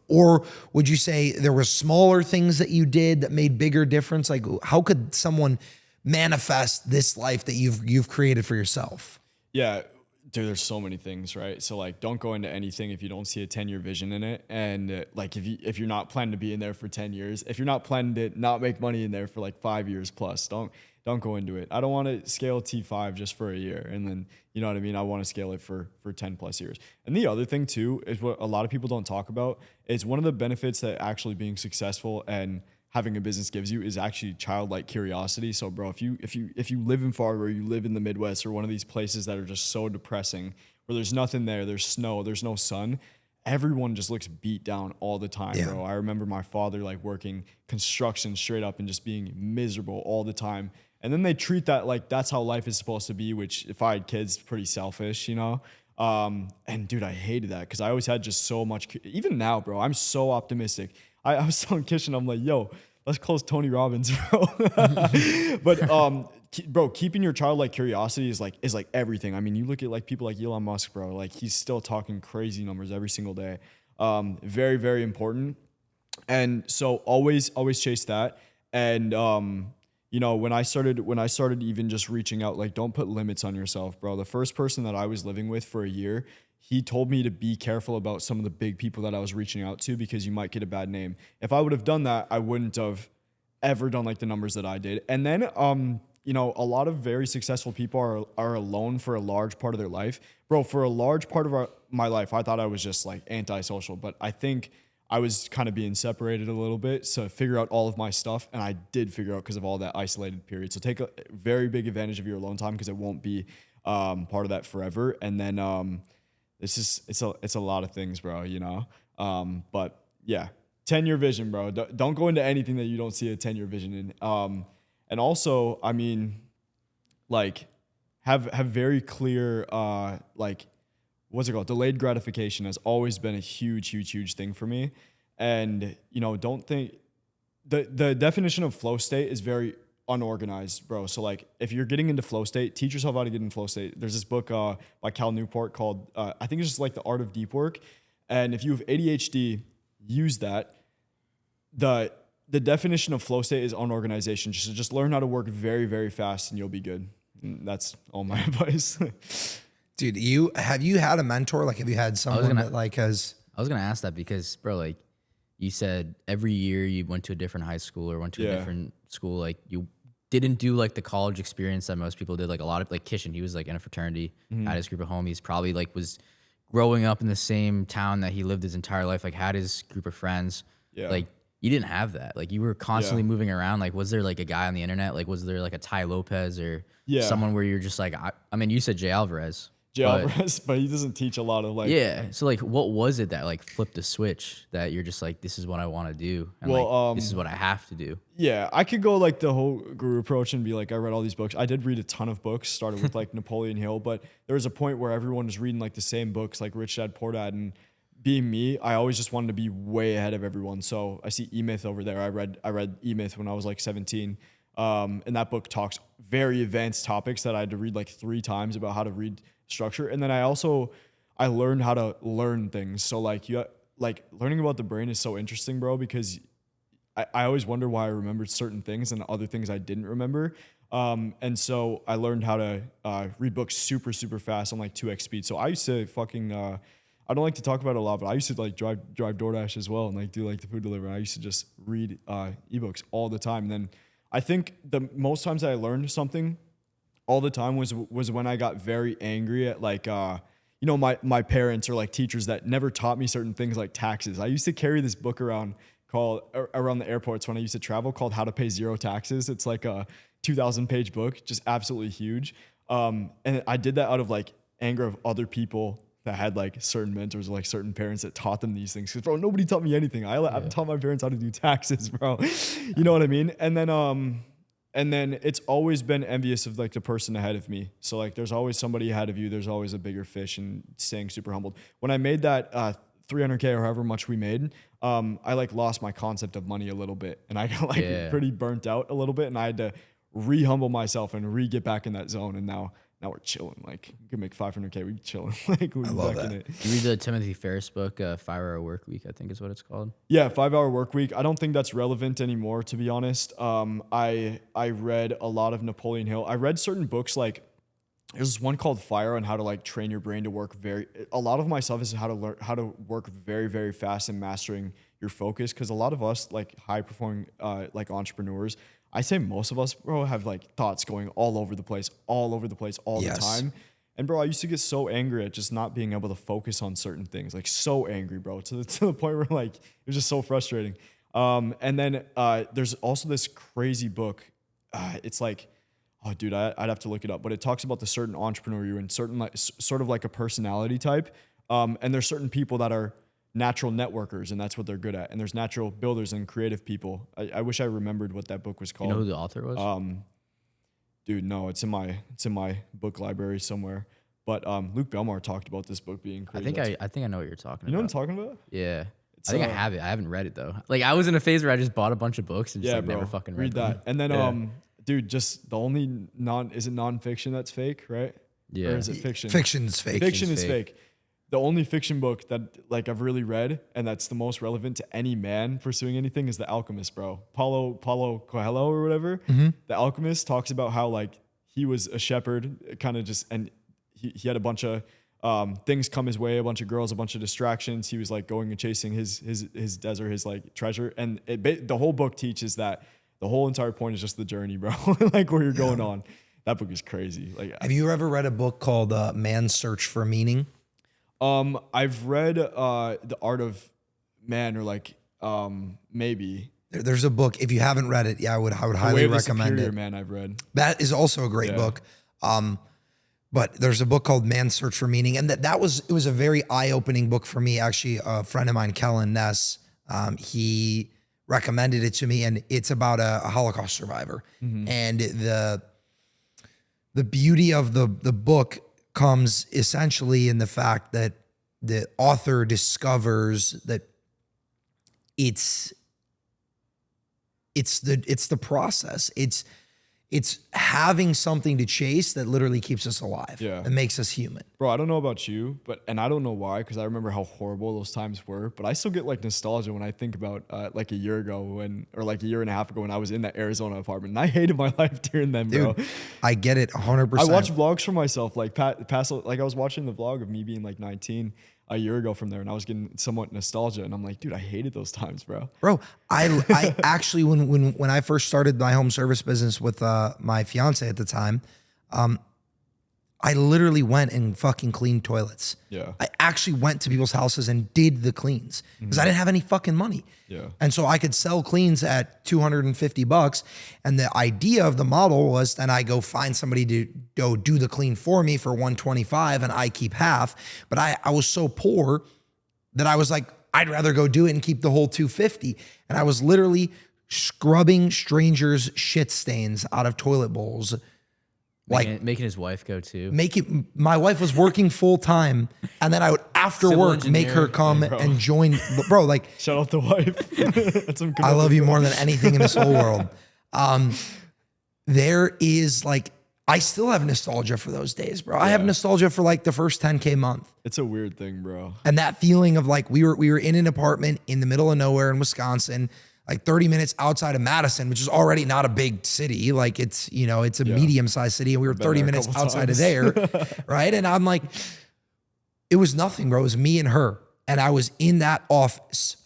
or would you say there were smaller things that you did that made bigger difference? Like how could someone manifest this life that you've created for yourself? Yeah, dude, there's so many things, right? So like, don't go into anything if you don't see a 10-year vision in it. And like, if you're not planning to be in there for 10 years, if you're not planning to not make money in there for like 5 years plus, don't go into it. I don't want to scale T5 just for a year. And then, you know what I mean? I want to scale it for 10 plus years. And the other thing too, is what a lot of people don't talk about, is one of the benefits that actually being successful and having a business gives you is actually childlike curiosity. So bro, if you live in Fargo or you live in the Midwest or one of these places that are just so depressing, where there's nothing there, there's snow, there's no sun, everyone just looks beat down all the time, bro. I remember my father like working construction straight up and just being miserable all the time. And then they treat that like that's how life is supposed to be, which if I had kids, pretty selfish, you know? And dude, I hated that because I always had just so much, even now, bro, I'm so optimistic. I was telling Kishan, I'm like, yo, let's close Tony Robbins, bro. But bro, keeping your childlike curiosity is like everything. I mean, you look at like people like Elon Musk, bro, like he's still talking crazy numbers every single day. Very, very important. And so always chase that. And you know, when I started even just reaching out, like, don't put limits on yourself, bro. The first person that I was living with for a year, he told me to be careful about some of the big people that I was reaching out to because you might get a bad name. If I would have done that, I wouldn't have ever done like the numbers that I did. And then, you know, a lot of very successful people are alone for a large part of their life. Bro, for a large part of my life, I thought I was just like antisocial, but I think I was kind of being separated a little bit to figure out all of my stuff. And I did figure out because of all that isolated period. So take a very big advantage of your alone time because it won't be part of that forever. And then it's a lot of things, bro, you know? But yeah, 10-year vision, bro. Don't go into anything that you don't see a 10-year vision in. And also, I mean, like, have very clear, like, what's it called? Delayed gratification has always been a huge thing for me. And, you know, don't think the definition of flow state is very unorganized, bro. So like, if you're getting into flow state, teach yourself how to get in flow state. There's this book by Cal Newport called, I think it's just like The Art of Deep Work. And if you have ADHD, use that. The definition of flow state is unorganization. Just learn how to work very fast and you'll be good. And that's all my advice. Dude, have you had a mentor? Like, have you had someone that like has? I was gonna ask that because, bro, like you said, every year you went to a different high school or went to a different school. Like, you didn't do like the college experience that most people did. Like a lot of like Kishan, he was like in a fraternity, had his group of homies. Probably like was growing up in the same town that he lived his entire life. Like had his group of friends. Yeah. Like you didn't have that. Like you were constantly moving around. Like was there like a guy on the internet? Like was there like a Ty Lopez or someone where you're just like, I mean, you said Jay Alvarez. Alvarez, but he doesn't teach a lot of like. Yeah. So like, what was it that like flipped the switch that you're just like, this is what I want to do, and like this is what I have to do? Yeah, I could go like the whole guru approach and be like, I read all these books. I did read a ton of books. Started with like Napoleon Hill, but there was a point where everyone was reading like the same books, like Rich Dad Poor Dad, and being me, I always just wanted to be way ahead of everyone. So I see E-Myth over there. I read E-Myth when I was like 17. And that book talks very advanced topics that I had to read like 3 times about how to read structure. And then I learned how to learn things. So like learning about the brain is so interesting, bro, because I always wonder why I remembered certain things and other things I didn't remember. And so I learned how to read books super fast on like 2x speed. So I used to fucking I don't like to talk about it a lot, but I used to like drive DoorDash as well and like do like the food delivery. I used to just read ebooks all the time. And then I think the most times I learned something all the time was when I got very angry at like you know, my parents or like teachers that never taught me certain things like taxes. I used to carry this book around around the airports when I used to travel called How to Pay Zero Taxes. It's like a 2,000-page book, just absolutely huge. And I did that out of like anger of other people that had like certain mentors or like certain parents that taught them these things. Cause bro, nobody taught me anything. I taught my parents how to do taxes, bro. You know what I mean? And then it's always been envious of like the person ahead of me. So like there's always somebody ahead of you. There's always a bigger fish, and staying super humbled. When I made that 300K or however much we made, I like lost my concept of money a little bit, and I got like pretty burnt out a little bit, and I had to re-humble myself and get back in that zone. And now we're chilling. Like we can make 500K. We chilling. Like we're back in it. You read the Timothy Ferriss book, 5-Hour Work Week, I think is what it's called. Yeah, 5-Hour Work Week. I don't think that's relevant anymore, to be honest. I read a lot of Napoleon Hill. I read certain books like there's one called Fire on how to like train your brain to work a lot of my stuff is how to learn how to work very fast and mastering your focus. Cause a lot of us like high performing like entrepreneurs, I say most of us, bro, have like thoughts going all over the place all the time. And bro, I used to get so angry at just not being able to focus on certain things, like so angry, bro, to the point where like, it was just so frustrating. And then there's also this crazy book. It's like, oh dude, I'd have to look it up, but it talks about the certain entrepreneur you're in, certain like sort of like a personality type. And there's certain people that are natural networkers, and that's what they're good at. And there's natural builders and creative people. I wish I remembered what that book was called. You know who the author was? Dude, no, it's in my book library somewhere. But Luke Belmar talked about this book being crazy. I think I know what you're talking about. You know what I'm talking about? Yeah. I think I have it. I haven't read it though. Like I was in a phase where I just bought a bunch of books and just like never fucking read them. That. And then dude, just the only nonfiction that's fake, right? Yeah. Or is it fiction? Fiction's fake. Fiction is fake. the only fiction book that like I've really read and that's the most relevant to any man pursuing anything is The Alchemist, bro. Paulo Coelho or whatever. The Alchemist talks about how like he was a shepherd, kind of just, and he had a bunch of things come his way, a bunch of girls, a bunch of distractions. He was like going and chasing his desert, his like treasure, and the whole book teaches that the whole entire point is just the journey, bro. Like where you're going on. That book is crazy. Like, have you ever read a book called Man's Search for Meaning? I've read The Art of Man, or like maybe. There's a book. If you haven't read it, yeah, I would highly recommend it. Man, I've read. That is also a great book. But there's a book called Man's Search for Meaning, and it was a very eye-opening book for me. Actually, a friend of mine, Kellen Ness, he recommended it to me, and it's about a Holocaust survivor. And the beauty of the book comes essentially in the fact that the author discovers that it's the process. It's having something to chase that literally keeps us alive. Yeah. That makes us human. Bro, I don't know about you, and I don't know why, because I remember how horrible those times were, but I still get like nostalgia when I think about like a year ago or like a year and a half ago when I was in that Arizona apartment, and I hated my life during then, bro. Dude, I get it 100%. I watch vlogs for myself, like like I was watching the vlog of me being like 19 a year ago from there, and I was getting somewhat nostalgia, and I'm like, dude, I hated those times, bro. Bro, I actually, when I first started my home service business with my fiance at the time, I literally went and fucking cleaned toilets. Yeah. I actually went to people's houses and did the cleans because I didn't have any fucking money. Yeah. And so I could sell cleans at $250. And the idea of the model was then I go find somebody to go do the clean for me for $125 and I keep half. But I was so poor that I was like, I'd rather go do it and keep the whole $250. And I was literally scrubbing strangers' shit stains out of toilet bowls. Making his wife go too. My wife was working full time, and then I would after Civil work make her come and join. Bro, like shout out the wife. That's some good I love you more than anything in this whole world. There is like I still have nostalgia for those days, bro. I have nostalgia for like the first 10K month. It's a weird thing, bro. And that feeling of like we were in an apartment in the middle of nowhere in Wisconsin, like 30 minutes outside of Madison, which is already not a big city. Like it's, it's a medium-sized city, and we were 30 minutes outside of there, right? And I'm like, it was nothing, bro. It was me and her. And I was in that office,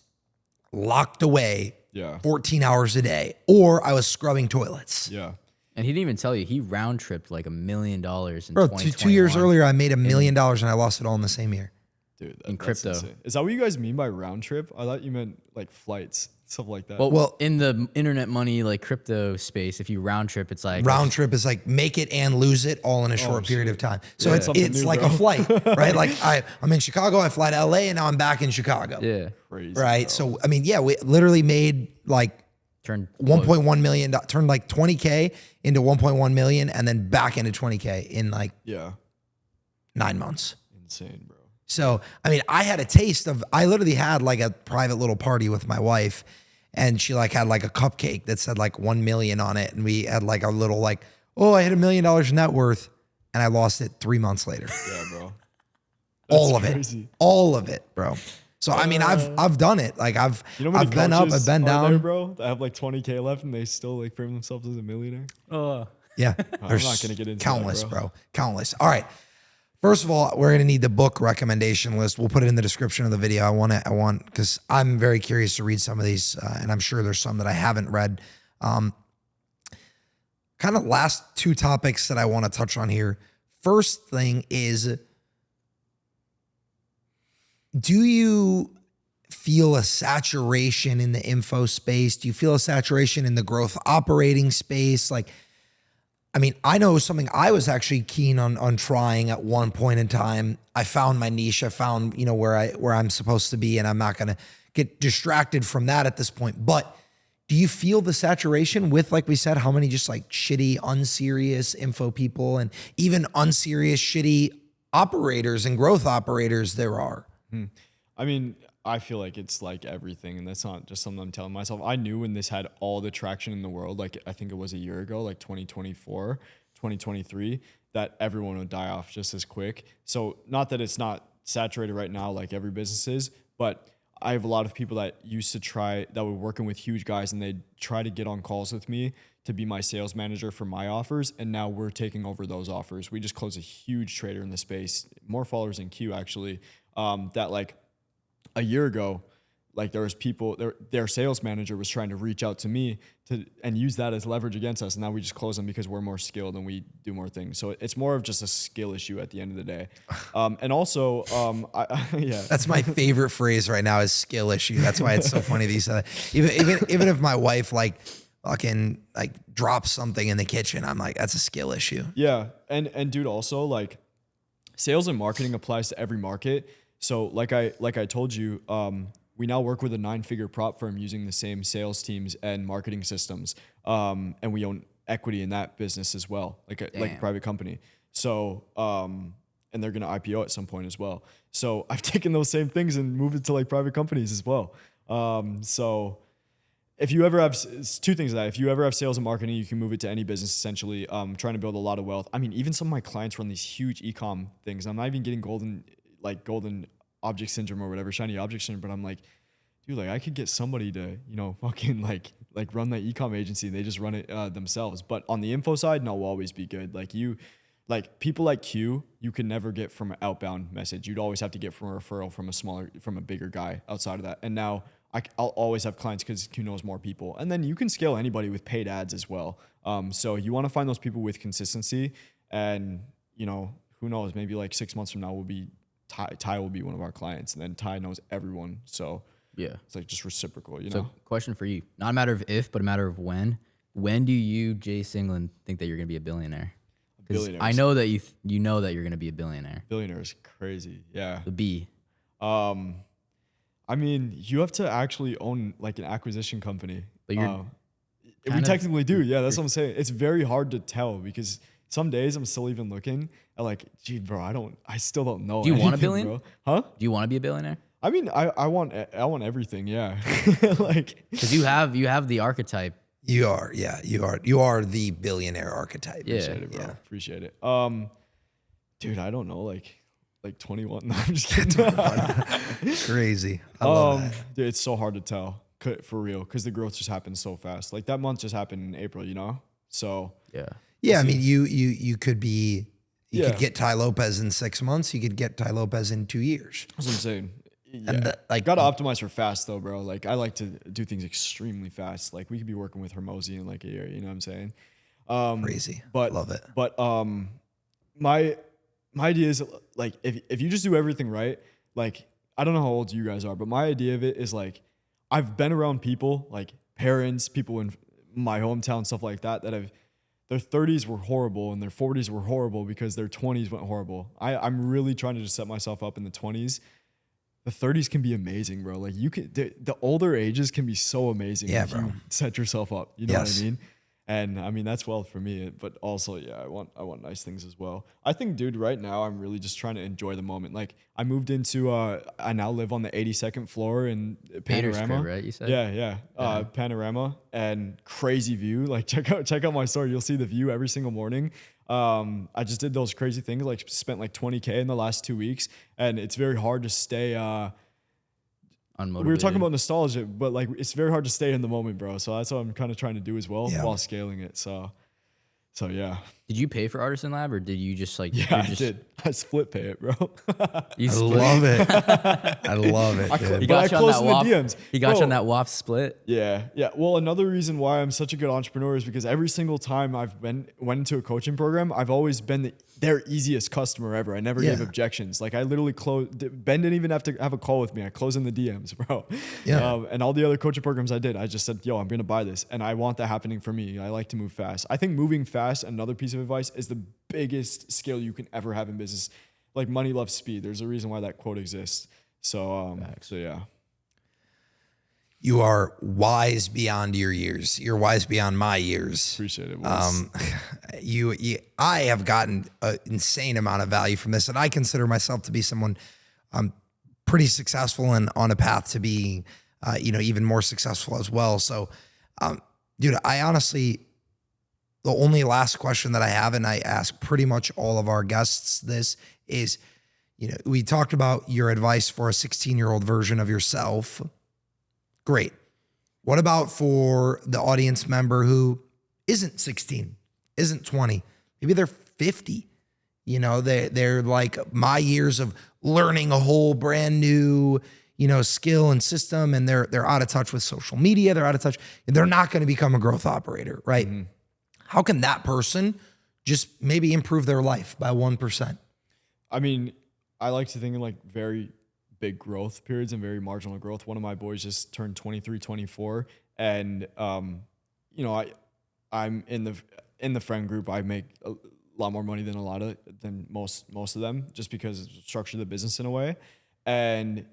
locked away 14 hours a day, or I was scrubbing toilets. Yeah. And he didn't even tell you, he round tripped like $1 million in Bro, 2021. 2 years earlier, I made $1 million and I lost it all in the same year. Dude, in crypto. Insane. Is that what you guys mean by round trip? I thought you meant like flights, stuff like that. Well, in the internet money, like crypto space, if you round trip, it's like round trip is like make it and lose it all in a short period of time. So it's new, like bro. a flight, right? Like I'm in Chicago, I fly to LA, and now I'm back in Chicago. Yeah. Crazy, Right. bro. So I mean, yeah, we literally made like Turned 1.1 million, turned like 20K into 1.1 million, and then back into 20K in like 9 months. Insane, bro. So, I mean, I had a taste of, I literally had like a private little party with my wife, and she like had like a cupcake that said like 1 million on it. And we had like a little like, oh, I hit $1 million net worth, and I lost it 3 months later. Yeah, bro. All of crazy. it. All of it, bro. So, I mean, I've done it. Like I've been up, I've been down. There, bro, that have like 20K left and they still like frame themselves as a millionaire. Yeah. I'm not going to get into countless, that, bro. Countless. All right. First of all, we're going to need the book recommendation list. We'll put it in the description of the video. I want, because I'm very curious to read some of these, and I'm sure there's some that I haven't read. Kind of last two topics that I want to touch on here. First thing is, do you feel a saturation in the info space? Do you feel a saturation in the growth operating space? Like, I mean, I know something I was actually keen on trying at one point in time. I found my niche. I found, where I'm supposed to be, and I'm not going to get distracted from that at this point. But do you feel the saturation with, like we said, how many just like shitty, unserious info people and even unserious, shitty operators and growth operators there are? I mean, I feel like it's like everything, and that's not just something I'm telling myself. I knew when this had all the traction in the world, like I think it was a year ago, like 2024, 2023, that everyone would die off just as quick. So not that it's not saturated right now, like every business is, but I have a lot of people that were working with huge guys, and they try to get on calls with me to be my sales manager for my offers. And now we're taking over those offers. We just closed a huge trader in the space, more followers than Q actually, that like a year ago, like there was people, their sales manager was trying to reach out to me and use that as leverage against us. And now we just close them because we're more skilled and we do more things. So it's more of just a skill issue at the end of the day. And also, yeah. That's my favorite phrase right now is skill issue. That's why it's so funny that you said that. Even if my wife like fucking like drops something in the kitchen, I'm like, that's a skill issue. Yeah. And dude, also like sales and marketing applies to every market. So like I told you, we now work with a 9-figure prop firm using the same sales teams and marketing systems. And we own equity in that business as well, like a private company. So, and they're going to IPO at some point as well. So I've taken those same things and moved it to like private companies as well. So if you ever have, it's two things that if you ever have sales and marketing, you can move it to any business essentially, trying to build a lot of wealth. I mean, even some of my clients run these huge e-com things. I'm not even getting golden object syndrome or whatever, shiny object syndrome, but I'm like, dude, like I could get somebody to, fucking like run that e-com agency. They just run it themselves. But on the info side, no, will always be good. Like people like Q, you can never get from an outbound message. You'd always have to get from a referral from a bigger guy outside of that. And now I'll always have clients because Q knows more people. And then you can scale anybody with paid ads as well. So you want to find those people with consistency, and who knows, maybe like 6 months from now Ty will be one of our clients, and then Ty knows everyone. So yeah, it's like just reciprocal, So question for you, not a matter of if, but a matter of when. When do you, Jace England, think that you're going to be a billionaire? Because I know that you know that you're going to be a billionaire. Billionaire is crazy. Yeah. The B. I mean, you have to actually own like an acquisition company. But we technically do. Yeah, that's what I'm saying. It's very hard to tell because some days I'm still even looking at like, gee, bro, I still don't know. Do you want a billion? Bro. Huh? Do you want to be a billionaire? I mean, I want everything. Yeah. Like, because you have the archetype. You are the billionaire archetype. Yeah. Appreciate it, bro. Yeah. Appreciate it. Dude, I don't know, like 21. No, I'm just kidding. Crazy. I love that. Dude, it's so hard to tell for real because the growth just happens so fast. Like that month just happened in April, So yeah. Yeah, I mean, you could be, you could get Ty Lopez in 6 months. You could get Ty Lopez in 2 years. That's what I'm saying. Yeah. And gotta optimize for fast though, bro. Like I like to do things extremely fast. Like we could be working with Hermosi in like a year. You know what I'm saying? Crazy. But love it. But my idea is like if you just do everything right, like I don't know how old you guys are, but my idea of it is like I've been around people like parents, people in my hometown, stuff like that have their 30s were horrible and their 40s were horrible because their 20s went horrible. I'm really trying to just set myself up in the 20s. The 30s can be amazing, bro. Like you can, the older ages can be so amazing. Yeah, if bro. You set yourself up. You know what I mean? And I mean, that's wealth for me, but also, yeah, I want nice things as well. I think, dude, right now I'm really just trying to enjoy the moment. Like I moved into, I now live on the 82nd floor in Panorama. Right? You said? Yeah. Panorama and crazy view. Like check out my story. You'll see the view every single morning. I just did those crazy things, like spent like 20K in the last 2 weeks, and it's very hard to stay, unmotivated. We were talking about nostalgia, but like it's very hard to stay in the moment, bro. So that's what I'm kind of trying to do as well while scaling it. So yeah. Did you pay for Artisan Lab or did you just like? Yeah, I did. I split pay it, bro. I love it. I love it. Dude. He got you on that WAP. DMs. He got you on that WAP split. Yeah. Well, another reason why I'm such a good entrepreneur is because every single time I've went into a coaching program, I've always been their easiest customer ever. I never gave objections. Like I literally Ben didn't even have to have a call with me. I closed in the DMs, bro. Yeah. And all the other coaching programs I did, I just said, yo, I'm going to buy this. And I want that happening for me. I like to move fast. I think moving fast, another piece of advice, is the biggest skill you can ever have in business. Like money loves speed. There's a reason why that quote exists. So yeah. You are wise beyond your years. You're wise beyond my years. Appreciate it. I have gotten an insane amount of value from this, and I consider myself to be someone pretty successful and on a path to being, even more successful as well. So, dude, I honestly, the only last question that I have, and I ask pretty much all of our guests this, is, we talked about your advice for a 16-year-old version of yourself. Great. What about for the audience member who isn't 16, isn't 20? Maybe they're 50. They're like my years of learning a whole brand new, skill and system, and they're out of touch with social media. They're out of touch. They're not going to become a growth operator, right? Mm-hmm. How can that person just maybe improve their life by 1%? I mean, I like to think in like very big growth periods and very marginal growth. One of my boys just turned 23, 24, and I'm in the friend group. I make a lot more money than most of them, just because it's structured the business in a way, and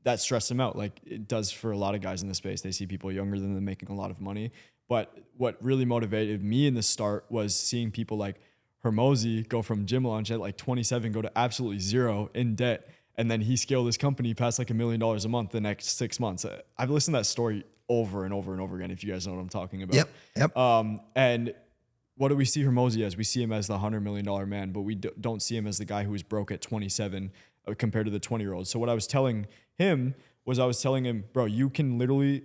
that stressed him out. Like it does for a lot of guys in the space. They see people younger than them making a lot of money. But what really motivated me in the start was seeing people like Hermosi go from gym launch at like 27, go to absolutely zero in debt. And then he scaled his company past like $1 million a month the next 6 months. I've listened to that story over and over and over again, if you guys know what I'm talking about. Yep. And what do we see Hermosi as? We see him as the $100 million man, but we don't see him as the guy who was broke at 27 compared to the 20-year-old. So what I was telling him, bro, you can literally,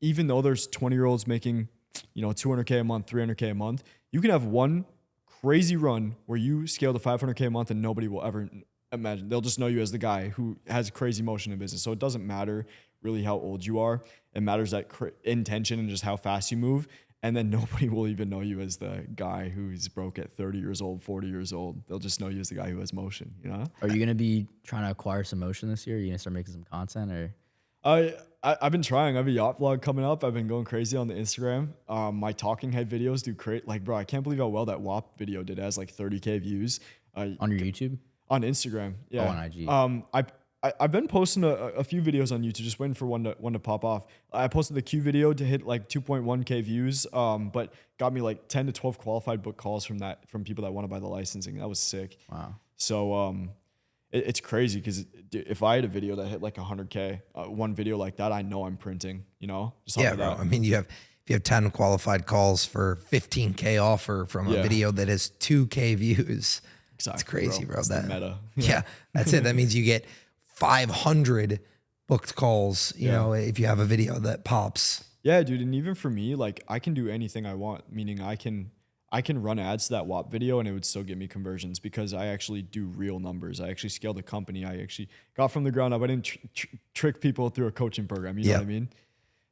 even though there's 20-year-olds making, $200K a month, $300K a month, you can have one crazy run where you scale to $500K a month and nobody will ever imagine. They'll just know you as the guy who has crazy motion in business. So it doesn't matter really how old you are. It matters that intention and just how fast you move. And then nobody will even know you as the guy who's broke at 30 years old, 40 years old. They'll just know you as the guy who has motion, Are you going to be trying to acquire some motion this year? Are you going to start making some content or? I've been trying. I have a yacht vlog coming up. I've been going crazy on the Instagram. My talking head videos do great. Like, bro, I can't believe how well that WAP video did. It has like 30K views. On your YouTube? On Instagram, yeah. Oh, on IG. I've been posting a few videos on YouTube, just waiting for one to pop off. I posted the Q video to hit like 2.1K views, but got me like 10 to 12 qualified book calls from people that want to buy the licensing. That was sick. Wow. So it's crazy because if I had a video that hit like 100K, one video like that, I know I'm printing. Just yeah, bro. I mean, if you have 10 qualified calls for 15K offer from a video that has 2K views. Exactly, it's crazy, bro. That's the meta. Yeah, that's it. That means you get 500 booked calls, you know, if you have a video that pops. Yeah, dude. And even for me, like I can do anything I want, meaning I can run ads to that WAP video and it would still get me conversions because I actually do real numbers. I actually scaled a company. I actually got from the ground up. I didn't trick people through a coaching program. You know what I mean?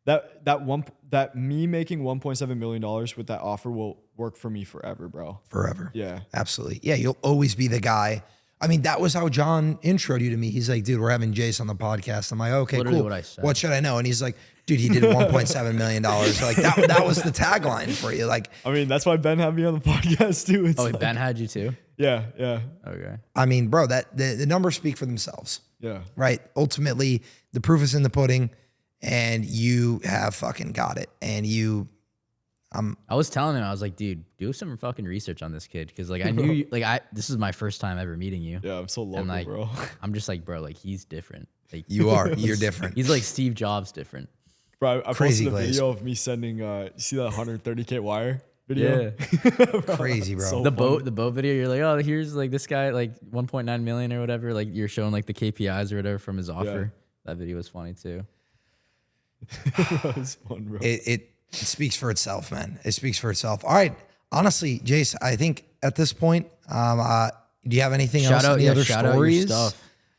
That me making $1.7 million with that offer will work for me forever, bro. Forever. Yeah. Absolutely. Yeah, you'll always be the guy. I mean, that was how John introed you to me. He's like, dude, we're having Jace on the podcast. I'm like, okay, literally cool. What I said. What should I know? And he's like, dude, he did $1.7 million. Like that was the tagline for you. Like, I mean, that's why Ben had me on the podcast too. It's Ben had you too? Yeah. Okay. I mean, bro, the numbers speak for themselves. Yeah. Right. Ultimately, the proof is in the pudding, and you have fucking got it. And I was telling him, I was like, dude, do some fucking research on this kid. Cause like I knew this is my first time ever meeting you. Yeah, I'm so local, and, like, bro. I'm just like, bro, like he's different. Like you're different. He's like Steve Jobs different. Bro, I Crazy posted a glaze. video of me sending you see that 130K wire video? Yeah. Crazy, bro. So the boat video, you're like, oh, here's like this guy, like 1.9 million or whatever. Like you're showing like the KPIs or whatever from his offer. That video was funny too. That was fun, bro. It speaks for itself, man. It speaks for itself. All right. Honestly, Jace, I think at this point, do you have anything else? Any other stories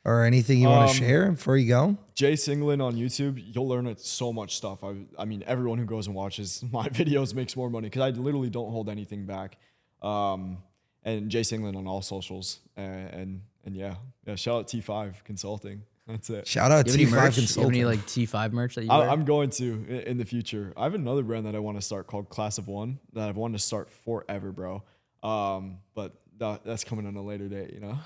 or anything you want to share before you go? Jace England on YouTube, you'll learn so much stuff. I mean, everyone who goes and watches my videos makes more money because I literally don't hold anything back. And Jace England on all socials. And yeah, shout out T5 Consulting. That's it. Shout out T5 Consulting. You have any like T5 merch that you wear? I'm going to in the future. I have another brand that I want to start called Class of One that I've wanted to start forever, bro. But that's coming on a later date, you know?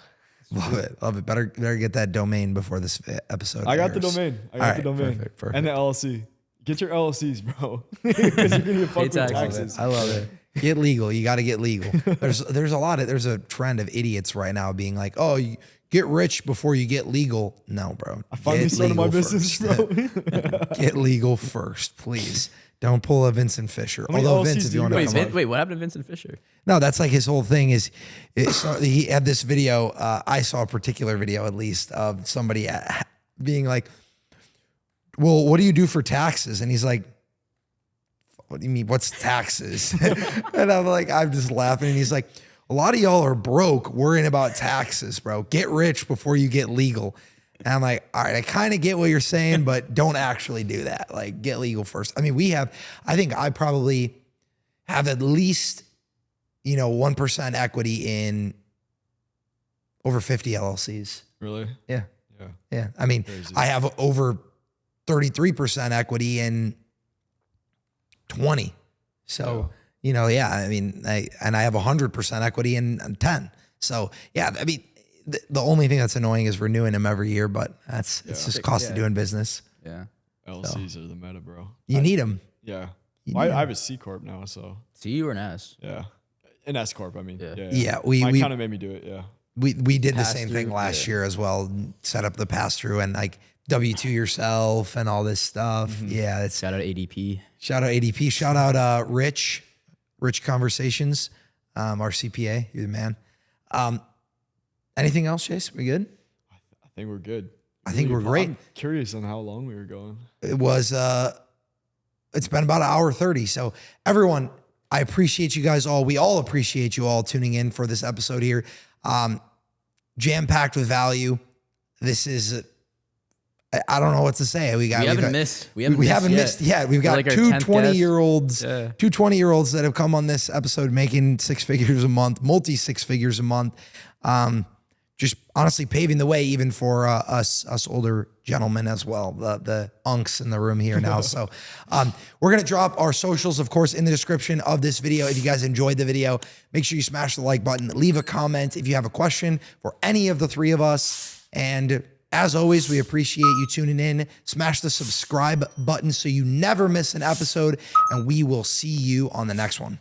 Love it. Better get that domain before this episode. I got the domain. Perfect. And the LLC. Get your LLCs, bro. Because you're gonna get fucked with taxes. I love it. Get legal. You got to get legal. There's a trend of idiots right now being like, oh, get rich before you get legal. No, bro. I finally Get started my legal business, first. bro. Get legal first, please. Don't pull a Vincent Fisher. many Although LLCs Vince, if do you you want to guys come have? on. Wait, what happened to Vincent Fisher? No, that's like his whole thing is, he had this video. I saw a particular video at least of somebody being like, well, what do you do for taxes? And he's like, what do you mean? What's taxes? And I'm just laughing. And he's like, a lot of y'all are broke worrying about taxes, bro. Get rich before you get legal. And I'm like, all right, I kind of get what you're saying, but don't actually do that. Like, get legal first. I mean, I think I probably have at least, 1% equity in over 50 LLCs. Really? Yeah. Yeah. Yeah. I mean, Crazy. I have over 33% equity in 20. So, yeah, I mean, I have 100% equity in 10. So, yeah, I mean, the only thing that's annoying is renewing them every year, but it's just cost of doing business. Yeah. LLCs are the meta, bro. You need them. Yeah. You Well, need I have a C corp now, so C or an S? yeah, an S corp. I mean, Yeah. Yeah, Mine kind of made me do it. Yeah. We did the same thing Pass-through, last year as well. Set up the pass through and like W2 yourself and all this stuff. Yeah, it's Shout out ADP. shout out ADP. Shout out Rich Conversations, our CPA. You're the man. Anything else, Chase? We good? I think we're good. I think we're great. I'm curious on how long we were going. It was it's been about 1:30. So everyone, I appreciate you guys all. We all appreciate you all tuning in for this episode here. Jam-packed with value. This is I don't know what to say. We haven't missed yet. We've got like our two 10th 20-year-olds, Yeah. two 20-year-olds that have come on this episode making six figures a month, multi six figures a month. Just honestly paving the way even for us older gentlemen as well, the unks in the room here now. So we're going to drop our socials, of course, in the description of this video. If you guys enjoyed the video, make sure you smash the like button, leave a comment if you have a question for any of the three of us. And as always, we appreciate you tuning in. Smash the subscribe button so you never miss an episode, and we will see you on the next one.